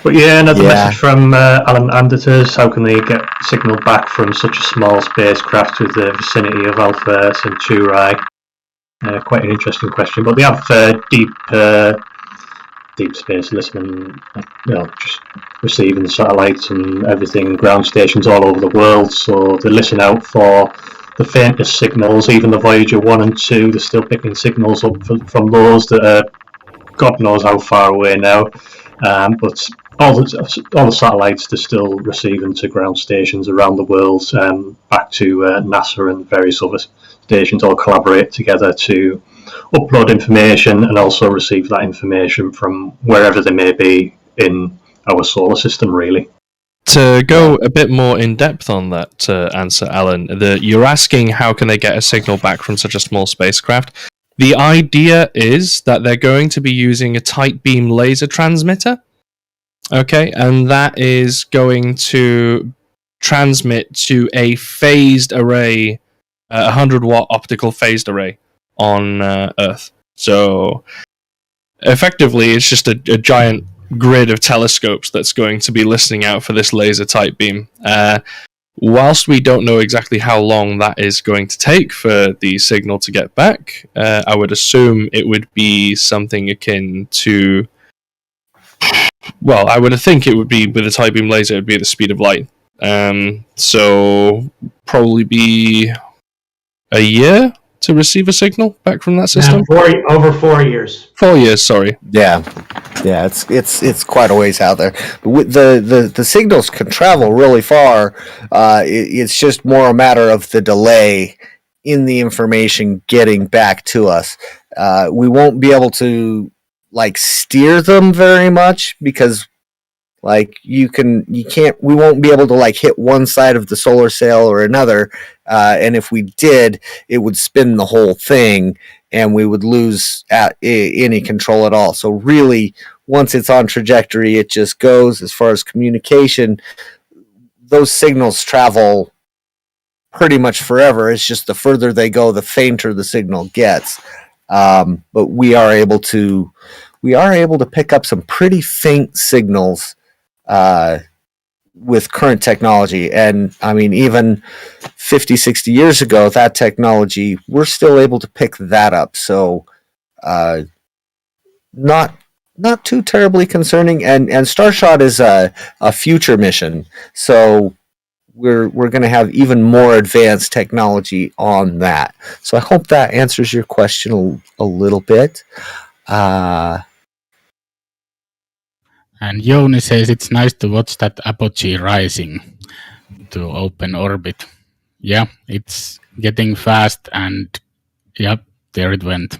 But yeah, another message from Alan Anderters. How can they get signal back from such a small spacecraft with the vicinity of Alpha Centauri? Quite an interesting question, but they have deep space listening, just receiving satellites and everything, ground stations all over the world. So they listen out for the faintest signals. Even the Voyager 1 and 2, they're still picking signals up from those that are God knows how far away now. But all the satellites they're still receiving to ground stations around the world, back to NASA and various other stations all collaborate together to upload information and also receive that information from wherever they may be in our solar system, really. To go a bit more in depth on that answer, Alan, you're asking how can they get a signal back from such a small spacecraft. The idea is that they're going to be using a tight beam laser transmitter, okay, and that is going to transmit to a phased array, 100-watt optical phased array on Earth. So effectively, it's just a giant grid of telescopes that's going to be listening out for this laser tight beam. Whilst we don't know exactly how long that is going to take for the signal to get back, I would assume it would be something akin to... Well, I would think it would be, with a tight beam laser, it would be at the speed of light. So probably be a year to receive a signal back from that system? Over 4 years. 4 years, sorry. Yeah, it's quite a ways out there. But the signals can travel really far. It's just more a matter of the delay in the information getting back to us. We won't be able to steer them very much because we won't be able to hit one side of the solar sail or another, and if we did, it would spin the whole thing and we would lose any control at all. So really, once it's on trajectory, it just goes. As far as communication, those signals travel pretty much forever. It's just the further they go, the fainter the signal gets. But we are able to pick up some pretty faint signals with current technology. And I mean, even 50, 60 years ago, that technology, we're still able to pick that up. So not too terribly concerning. And Starshot is a future mission. So we're going to have even more advanced technology on that. So I hope that answers your question a little bit. And Joni says it's nice to watch that apogee rising to open orbit. Yeah, it's getting fast, and yep, there it went.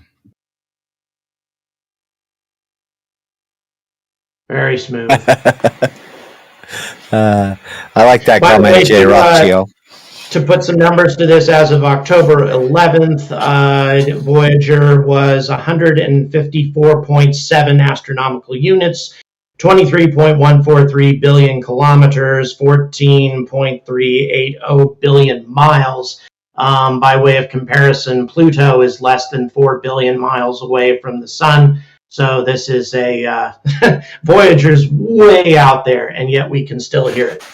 Very smooth. I like that comment, J. Rocio. To put some numbers to this, as of October 11th, Voyager was 154.7 astronomical units, 23.143 billion kilometers, 14.380 billion miles. By way of comparison, Pluto is less than 4 billion miles away from the sun. So this is a Voyager's way out there, and yet we can still hear it.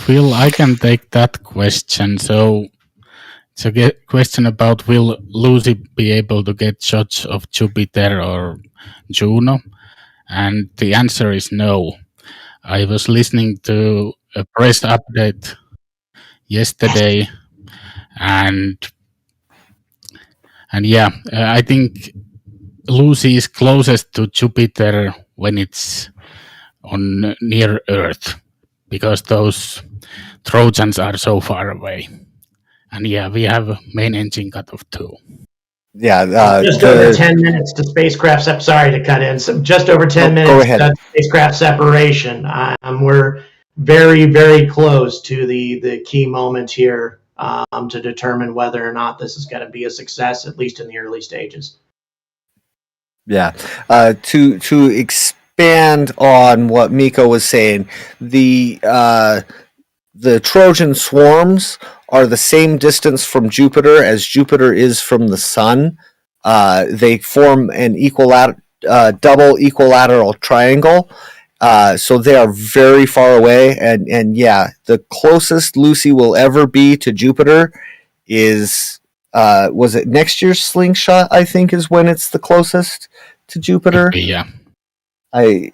Phil, I can take that question. So it's a question about, will Lucy be able to get shots of Jupiter or Juno? And the answer is no. I was listening to a press update yesterday, and yeah, I think Lucy is closest to Jupiter when it's on near Earth, because those Trojans are so far away. And yeah, we have main engine cutoff too. Yeah, just over 10 minutes to spacecraft. Sorry to cut in. So just over 10 minutes to spacecraft separation. We're very, very close to the key moment here to determine whether or not this is going to be a success, at least in the early stages. Yeah. To expand on what Miko was saying, the Trojan swarms are the same distance from Jupiter as Jupiter is from the Sun. They form an double equilateral triangle, So they are very far away, and yeah, the closest Lucy will ever be to Jupiter is was it next year's slingshot? I think is when it's the closest to Jupiter. Yeah. I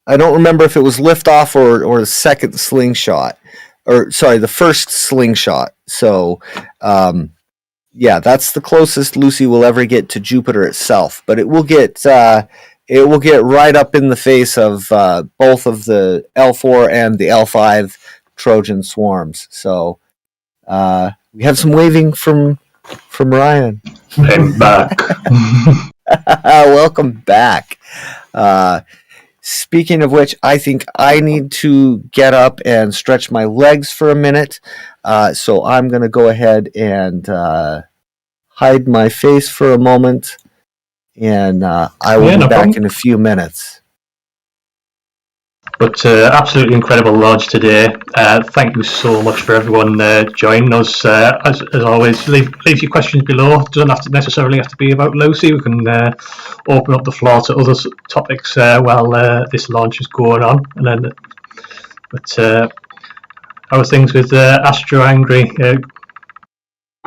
don't remember if it was liftoff or the second slingshot, or sorry, the first slingshot. So, yeah, that's the closest Lucy will ever get to Jupiter itself. But it will get right up in the face of both of the L4 and the L5 Trojan swarms. So we have some waving from Ryan. I'm back. Welcome back. Speaking of which, I think I need to get up and stretch my legs for a minute. So I'm going to go ahead and hide my face for a moment. And I will be back in a few minutes. But absolutely incredible launch today. Thank you so much for everyone joining us. As always, leave your questions below. It doesn't necessarily have to be about Lucy. We can open up the floor to other topics while this launch is going on. But how are things with Astro Angry?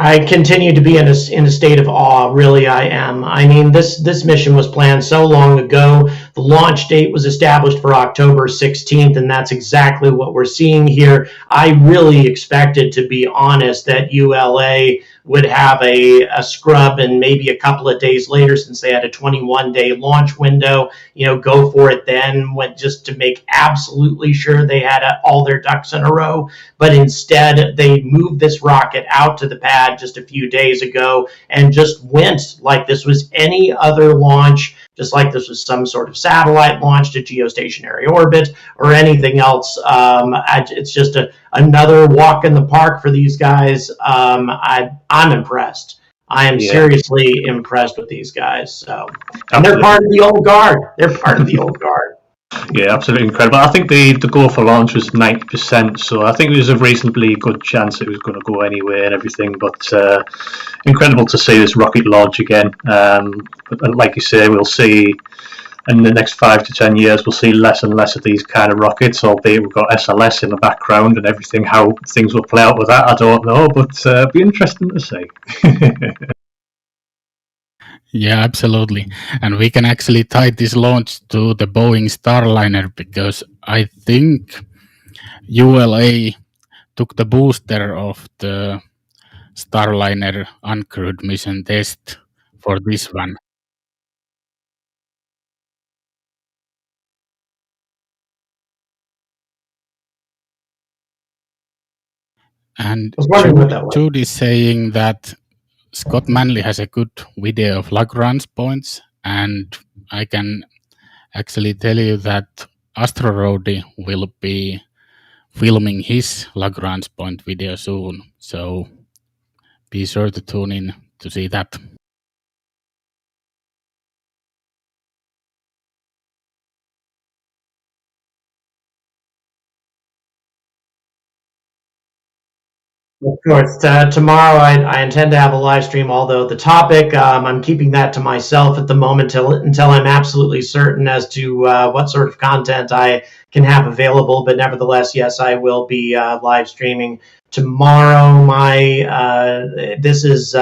I continue to be in a state of awe. Really, I am. I mean, this mission was planned so long ago. The launch date was established for October 16th, and that's exactly what we're seeing here. I really expected, to be honest, that ULA would have a scrub, and maybe a couple of days later, since they had a 21-day launch window, go for it then, just to make absolutely sure they had all their ducks in a row. But instead, they moved this rocket out to the pad just a few days ago and just went like this was any other launch, just like this was some sort of satellite launch to geostationary orbit or anything else. It's just another walk in the park for these guys. I'm impressed. I am seriously impressed with these guys. So, and they're part of the old guard. Yeah, absolutely incredible. I think the goal for launch was 90%, so I think there's a reasonably good chance it was going to go anywhere and everything. But incredible to see this rocket launch again. But like you say, we'll see in the next 5 to 10 years, we'll see less and less of these kind of rockets, albeit we've got SLS in the background and everything. How things will play out with that, I don't know, but it'll be interesting to see. Yeah, absolutely. And we can actually tie this launch to the Boeing Starliner, because I think ULA took the booster of the Starliner uncrewed mission test for this one. And Jude is saying that Scott Manley has a good video of Lagrange points, and I can actually tell you that Asteroid will be filming his Lagrange point video soon, so be sure to tune in to see that. Of course, tomorrow I intend to have a live stream, although the topic, I'm keeping that to myself at the moment until I'm absolutely certain as to what sort of content I can have available. But nevertheless, yes, I will be live streaming tomorrow. This is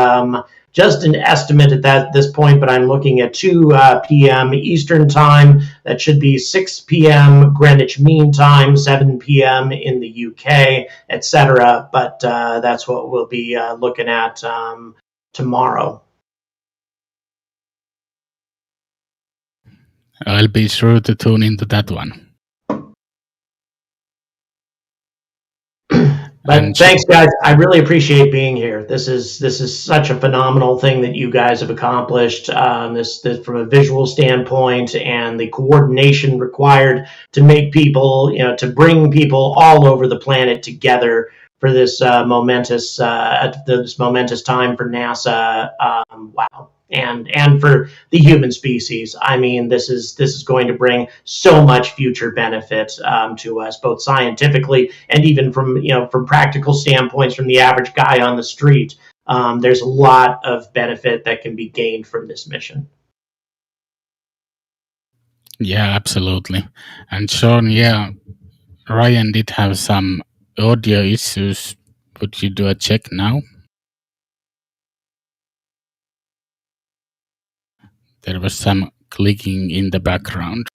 just an estimate at this point, but I'm looking at 2 p.m. Eastern Time. That should be 6 p.m. Greenwich Mean Time, 7 p.m. in the UK, etc. But that's what we'll be looking at tomorrow. I'll be sure to tune into that one. But thanks, guys. I really appreciate being here. This is such a phenomenal thing that you guys have accomplished. This from a visual standpoint, and the coordination required to make people, to bring people all over the planet together for this momentous time for NASA. Wow. And for the human species. I mean, this is going to bring so much future benefit to us, both scientifically and even from practical standpoints, from the average guy on the street. There's a lot of benefit that can be gained from this mission. Yeah, absolutely. And Sean, yeah, Ryan did have some audio issues. Would you do a check now? There was some clicking in the background.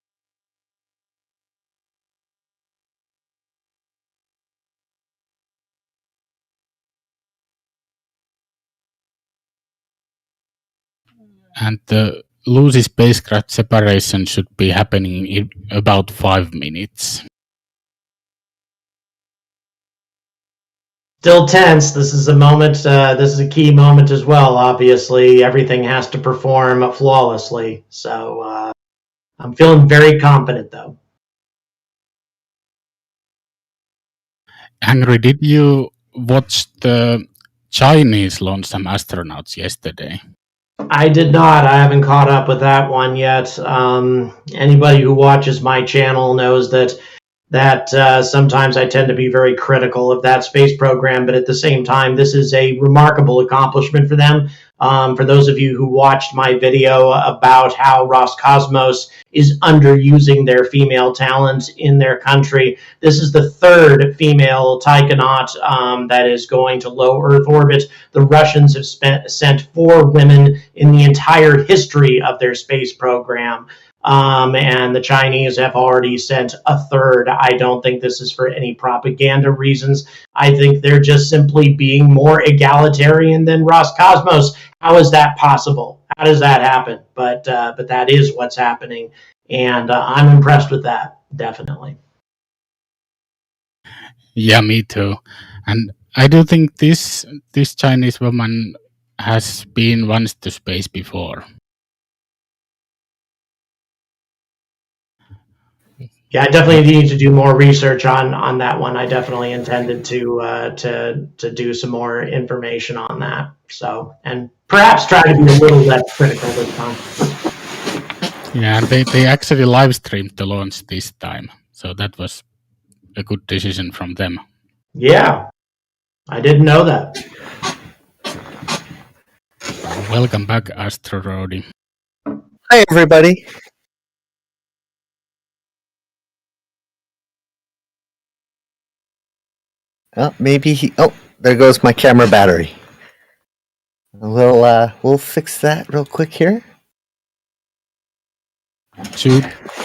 And the Lucy spacecraft separation should be happening in about 5 minutes. Still tense. This is a moment. This is a key moment as well. Obviously, everything has to perform flawlessly. So I'm feeling very confident, though. Angry, did you watch the Chinese launch some astronauts yesterday? I did not. I haven't caught up with that one yet. Anybody who watches my channel knows that sometimes I tend to be very critical of that space program, but at the same time, this is a remarkable accomplishment for them. For those of you who watched my video about how Roscosmos is underusing their female talent in their country, this is the third female taikonaut that is going to low Earth orbit. The Russians have sent 4 women in the entire history of their space program. And the Chinese have already sent a third. I don't think this is for any propaganda reasons. I think they're just simply being more egalitarian than Roscosmos. How is that possible? How does that happen? But that is what's happening, and I'm impressed with that, definitely. Yeah, me too. And I do think this Chinese woman has been once to space before. Yeah, I definitely need to do more research on that one. I definitely intended to do some more information on that. So, and perhaps try to be a little less critical this time. Yeah, and they actually live streamed the launch this time, so that was a good decision from them. Yeah, I didn't know that. Welcome back, Asteroid. Hi, everybody. Oh, maybe he. Oh, there goes my camera battery. We'll fix that real quick here.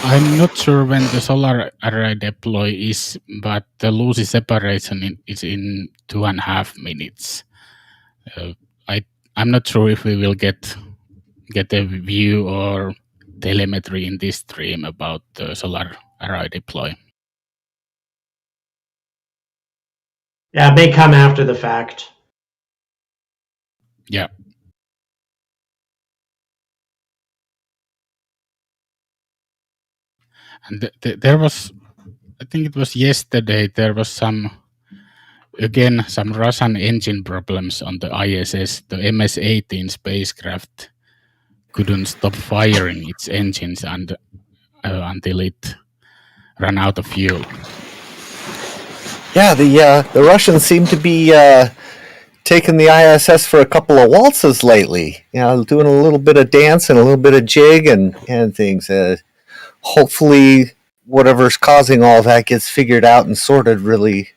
I'm not sure when the solar array deploy is, but the Lucy separation is in 2.5 minutes. I'm not sure if we will get a view or telemetry in this stream about the solar array deploy. Yeah, it may come after the fact. Yeah. And there was, I think it was yesterday, there was some Russian engine problems on the ISS. The MS-18 spacecraft couldn't stop firing its engines until it ran out of fuel. Yeah, the Russians seem to be taking the ISS for a couple of waltzes lately. You know, doing a little bit of dance and a little bit of jig and things. Hopefully, whatever's causing all that gets figured out and sorted really,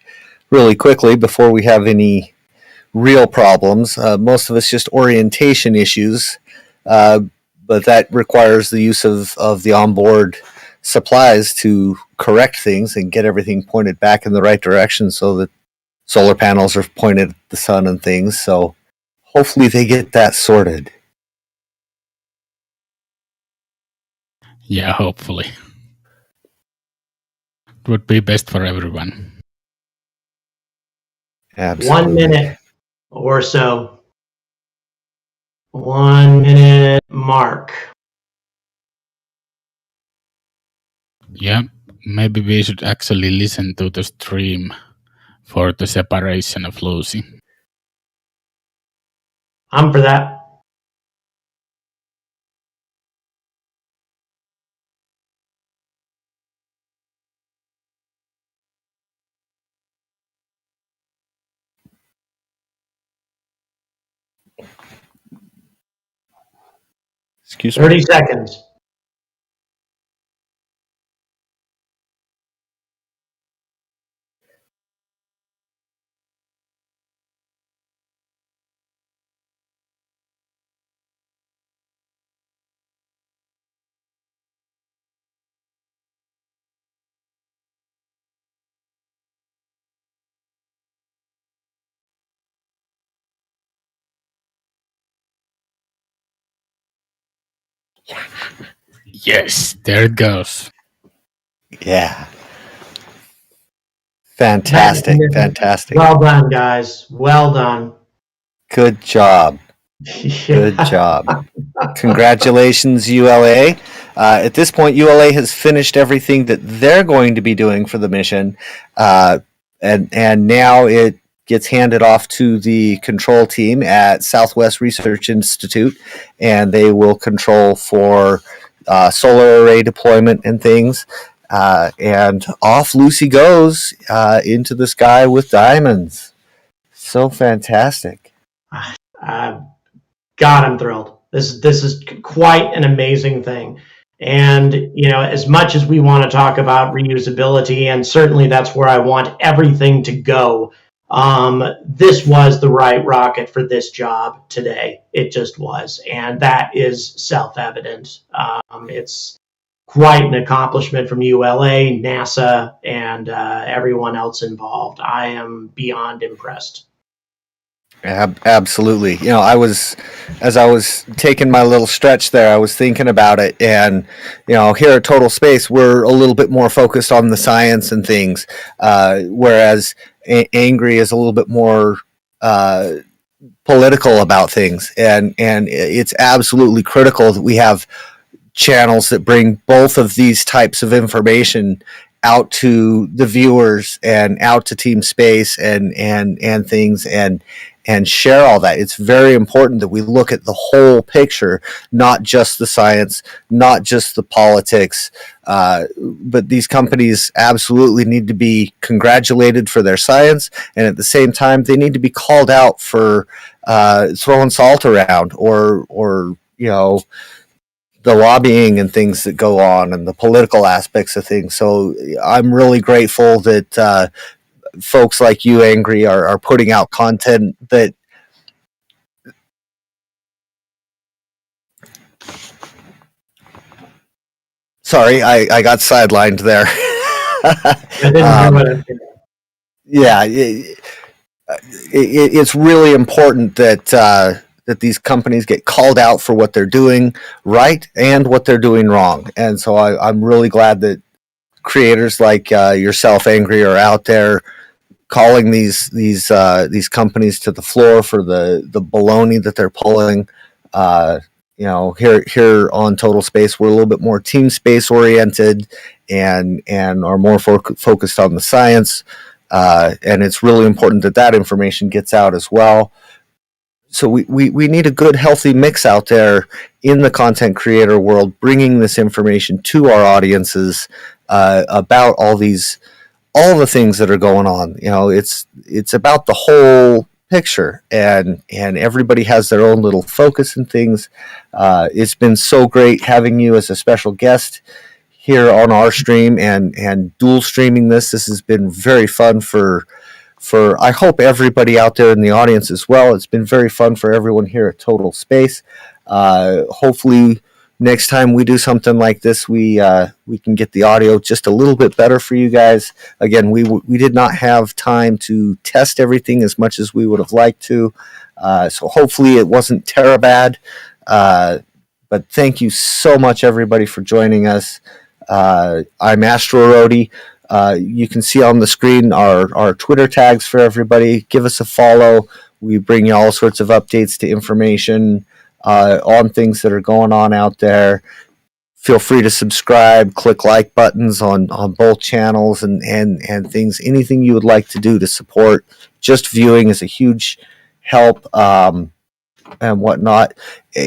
really quickly before we have any real problems. Most of it's just orientation issues, but that requires the use of the onboard supplies to correct things and get everything pointed back in the right direction so that solar panels are pointed at the sun and things. So hopefully they get that sorted. Yeah, hopefully. It would be best for everyone. Absolutely. 1 minute or so. 1 minute mark. Yeah, maybe we should actually listen to the stream for the separation of Lucy. I'm for that. Excuse me. 30 seconds. Yes, there it goes. Yeah. Fantastic. Fantastic. Well done, guys. Well done. Good job. Good job. Congratulations, ULA. At this point, ULA has finished everything that they're going to be doing for the mission, and now it gets handed off to the control team at Southwest Research Institute, and they will control for solar array deployment and things. And off Lucy goes into the sky with diamonds. So fantastic. God, I'm thrilled. This is quite an amazing thing. And, you know, as much as we want to talk about reusability, and certainly that's where I want everything to go, this was the right rocket for this job today. It just was. And that is self-evident. It's quite an accomplishment from ULA, NASA, and everyone else involved. I am beyond impressed. Absolutely. You know, as I was taking my little stretch there, I was thinking about it. And, you know, here at Total Space, we're a little bit more focused on the science and things, whereas Angry is a little bit more political about things. And it's absolutely critical that we have channels that bring both of these types of information out to the viewers and out to Team Space and things and share all that. It's very important that we look at the whole picture, not just the science, not just the politics, but these companies absolutely need to be congratulated for their science, and at the same time, they need to be called out for throwing salt around or you know, the lobbying and things that go on and the political aspects of things. So I'm really grateful that folks like you, Angry, are putting out content that sorry, I got sidelined there. Yeah, it's really important that that these companies get called out for what they're doing right and what they're doing wrong. And so I'm really glad that creators like yourself, Angry, are out there calling these companies to the floor for the baloney that they're pulling. You know, here on Total Space, we're a little bit more Team Space oriented and are more focused on the science. And it's really important that information gets out as well. So we need a good, healthy mix out there in the content creator world, bringing this information to our audiences about all the things that are going on. You know, it's about the whole picture, and everybody has their own little focus and things. It's been so great having you as a special guest here on our stream and dual streaming this. This has been very fun for I hope everybody out there in the audience as well. It's been very fun for everyone here at Total Space. Hopefully next time we do something like this, we can get the audio just a little bit better for you guys. Again, we did not have time to test everything as much as we would have liked to. So hopefully it wasn't terabad. But thank you so much, everybody, for joining us. I'm Asteroid. You can see on the screen our Twitter tags for everybody. Give us a follow. We bring you all sorts of updates to information on things that are going on out there. Feel free to subscribe, click like buttons on both channels and things. Anything you would like to do to support just viewing is a huge help and whatnot.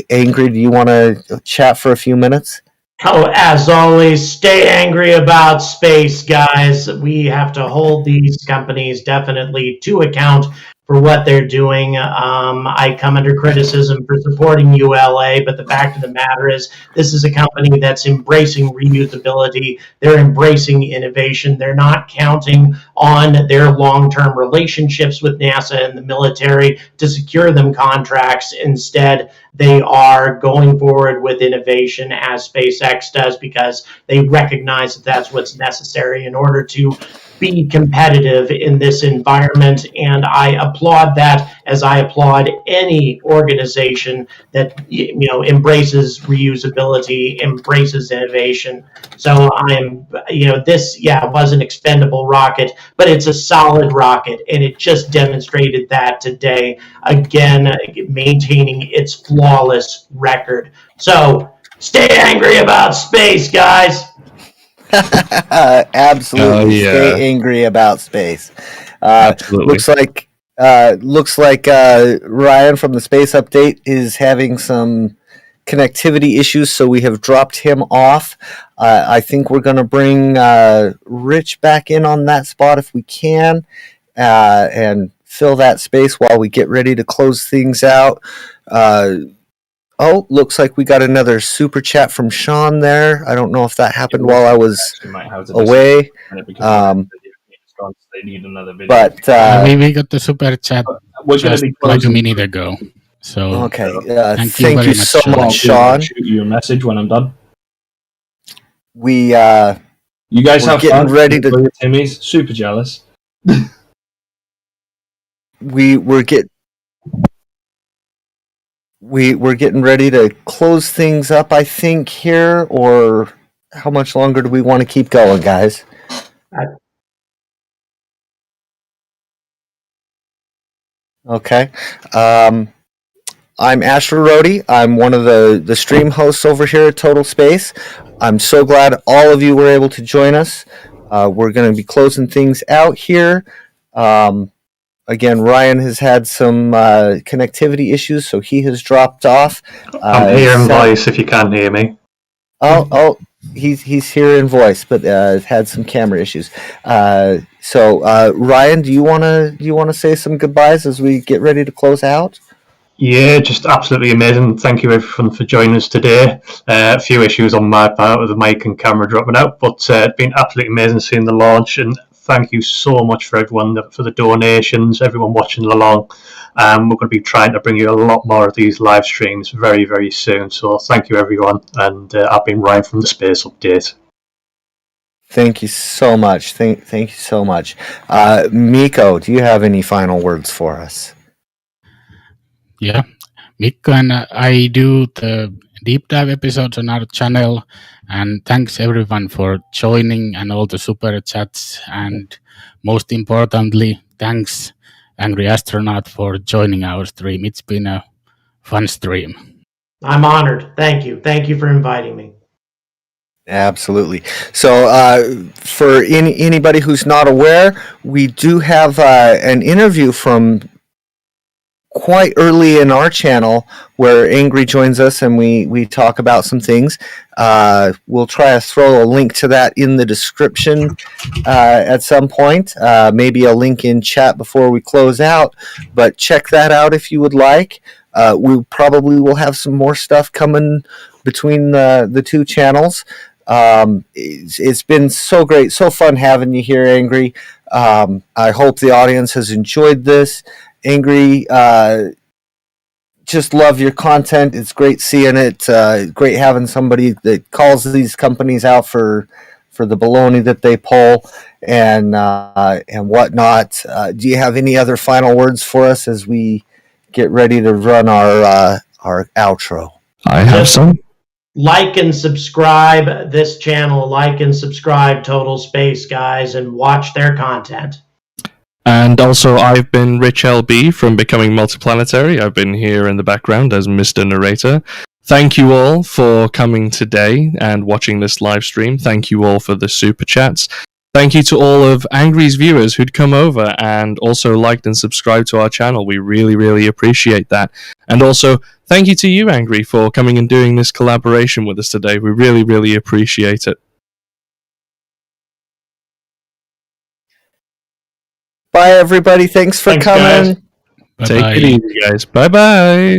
Angry, do you want to chat for a few minutes? Oh, as always, stay angry about space, guys. We have to hold these companies definitely to account for what they're doing. I come under criticism for supporting ULA, but the fact of the matter is this is a company that's embracing reusability. They're embracing innovation. They're not counting on their long-term relationships with NASA and the military to secure them contracts. Instead, they are going forward with innovation as SpaceX does because they recognize that that's what's necessary in order to be competitive in this environment, and I applaud that, as I applaud any organization that embraces reusability, embraces innovation. So this was an expendable rocket, but it's a solid rocket, and it just demonstrated that today, again, maintaining its flawless record. So stay angry about space, guys. Absolutely. Yeah. Stay angry about space. Absolutely. Looks like Ryan from the Space Update is having some connectivity issues, so we have dropped him off. I think we're going to bring Rich back in on that spot if we can, and fill that space while we get ready to close things out. Looks like we got another super chat from Sean there. I don't know if that happened while I was away. But we got the super chat just like a minute ago. So okay, thank you very so much, much, Sean. Shoot you a message when I'm done. You guys we're have getting fun. ready to. Your Timmy's super jealous. We're getting ready to close things up, I think, here, or how much longer do we want to keep going, guys? Okay. I'm Asteroid. I'm one of the stream hosts over here at Total Space. I'm so glad all of you were able to join us. We're going to be closing things out here. Again, Ryan has had some connectivity issues, so he has dropped off. I'm here in voice if you can't hear me. He's here in voice, but had some camera issues. So Ryan, do you wanna say some goodbyes as we get ready to close out? Yeah, just absolutely amazing. Thank you everyone for joining us today. A few issues on my part with the mic and camera dropping out, but it's been absolutely amazing seeing the launch, and thank you so much for everyone for the donations, everyone watching along. We're going to be trying to bring you a lot more of these live streams very, very soon. So thank you everyone, and I've been Ryan from the Space Update. Thank you so much. Thank you so much. Miko, do you have any final words for us? Yeah, Mikko and I do the deep dive episodes on our channel, and thanks everyone for joining and all the super chats, and most importantly, thanks Angry Astronaut for joining our stream. It's been a fun stream. I'm honored. Thank you for inviting me. Absolutely. So for anybody who's not aware, we do have an interview from quite early in our channel where Angry joins us and we talk about some things. We'll try to throw a link to that in the description at some point, maybe a link in chat before we close out, but check that out if you would like. We probably will have some more stuff coming between the two channels. It's been so great, so fun having you here, Angry. I hope the audience has enjoyed this. Angry, just love your content. It's great seeing it. Great having somebody that calls these companies out for the baloney that they pull and whatnot. Do you have any other final words for us as we get ready to run our outro? I have some. Like and subscribe this channel. Like and subscribe Total Space, guys, and watch their content. And also, I've been Rich LB from Becoming Multiplanetary. I've been here in the background as Mr. Narrator. Thank you all for coming today and watching this live stream. Thank you all for the super chats. Thank you to all of Angry's viewers who'd come over and also liked and subscribed to our channel. We really, really appreciate that. And also, thank you to you, Angry, for coming and doing this collaboration with us today. We really, really appreciate it. Bye, everybody. Thanks for coming. Guys. Take it easy, guys. Bye-bye.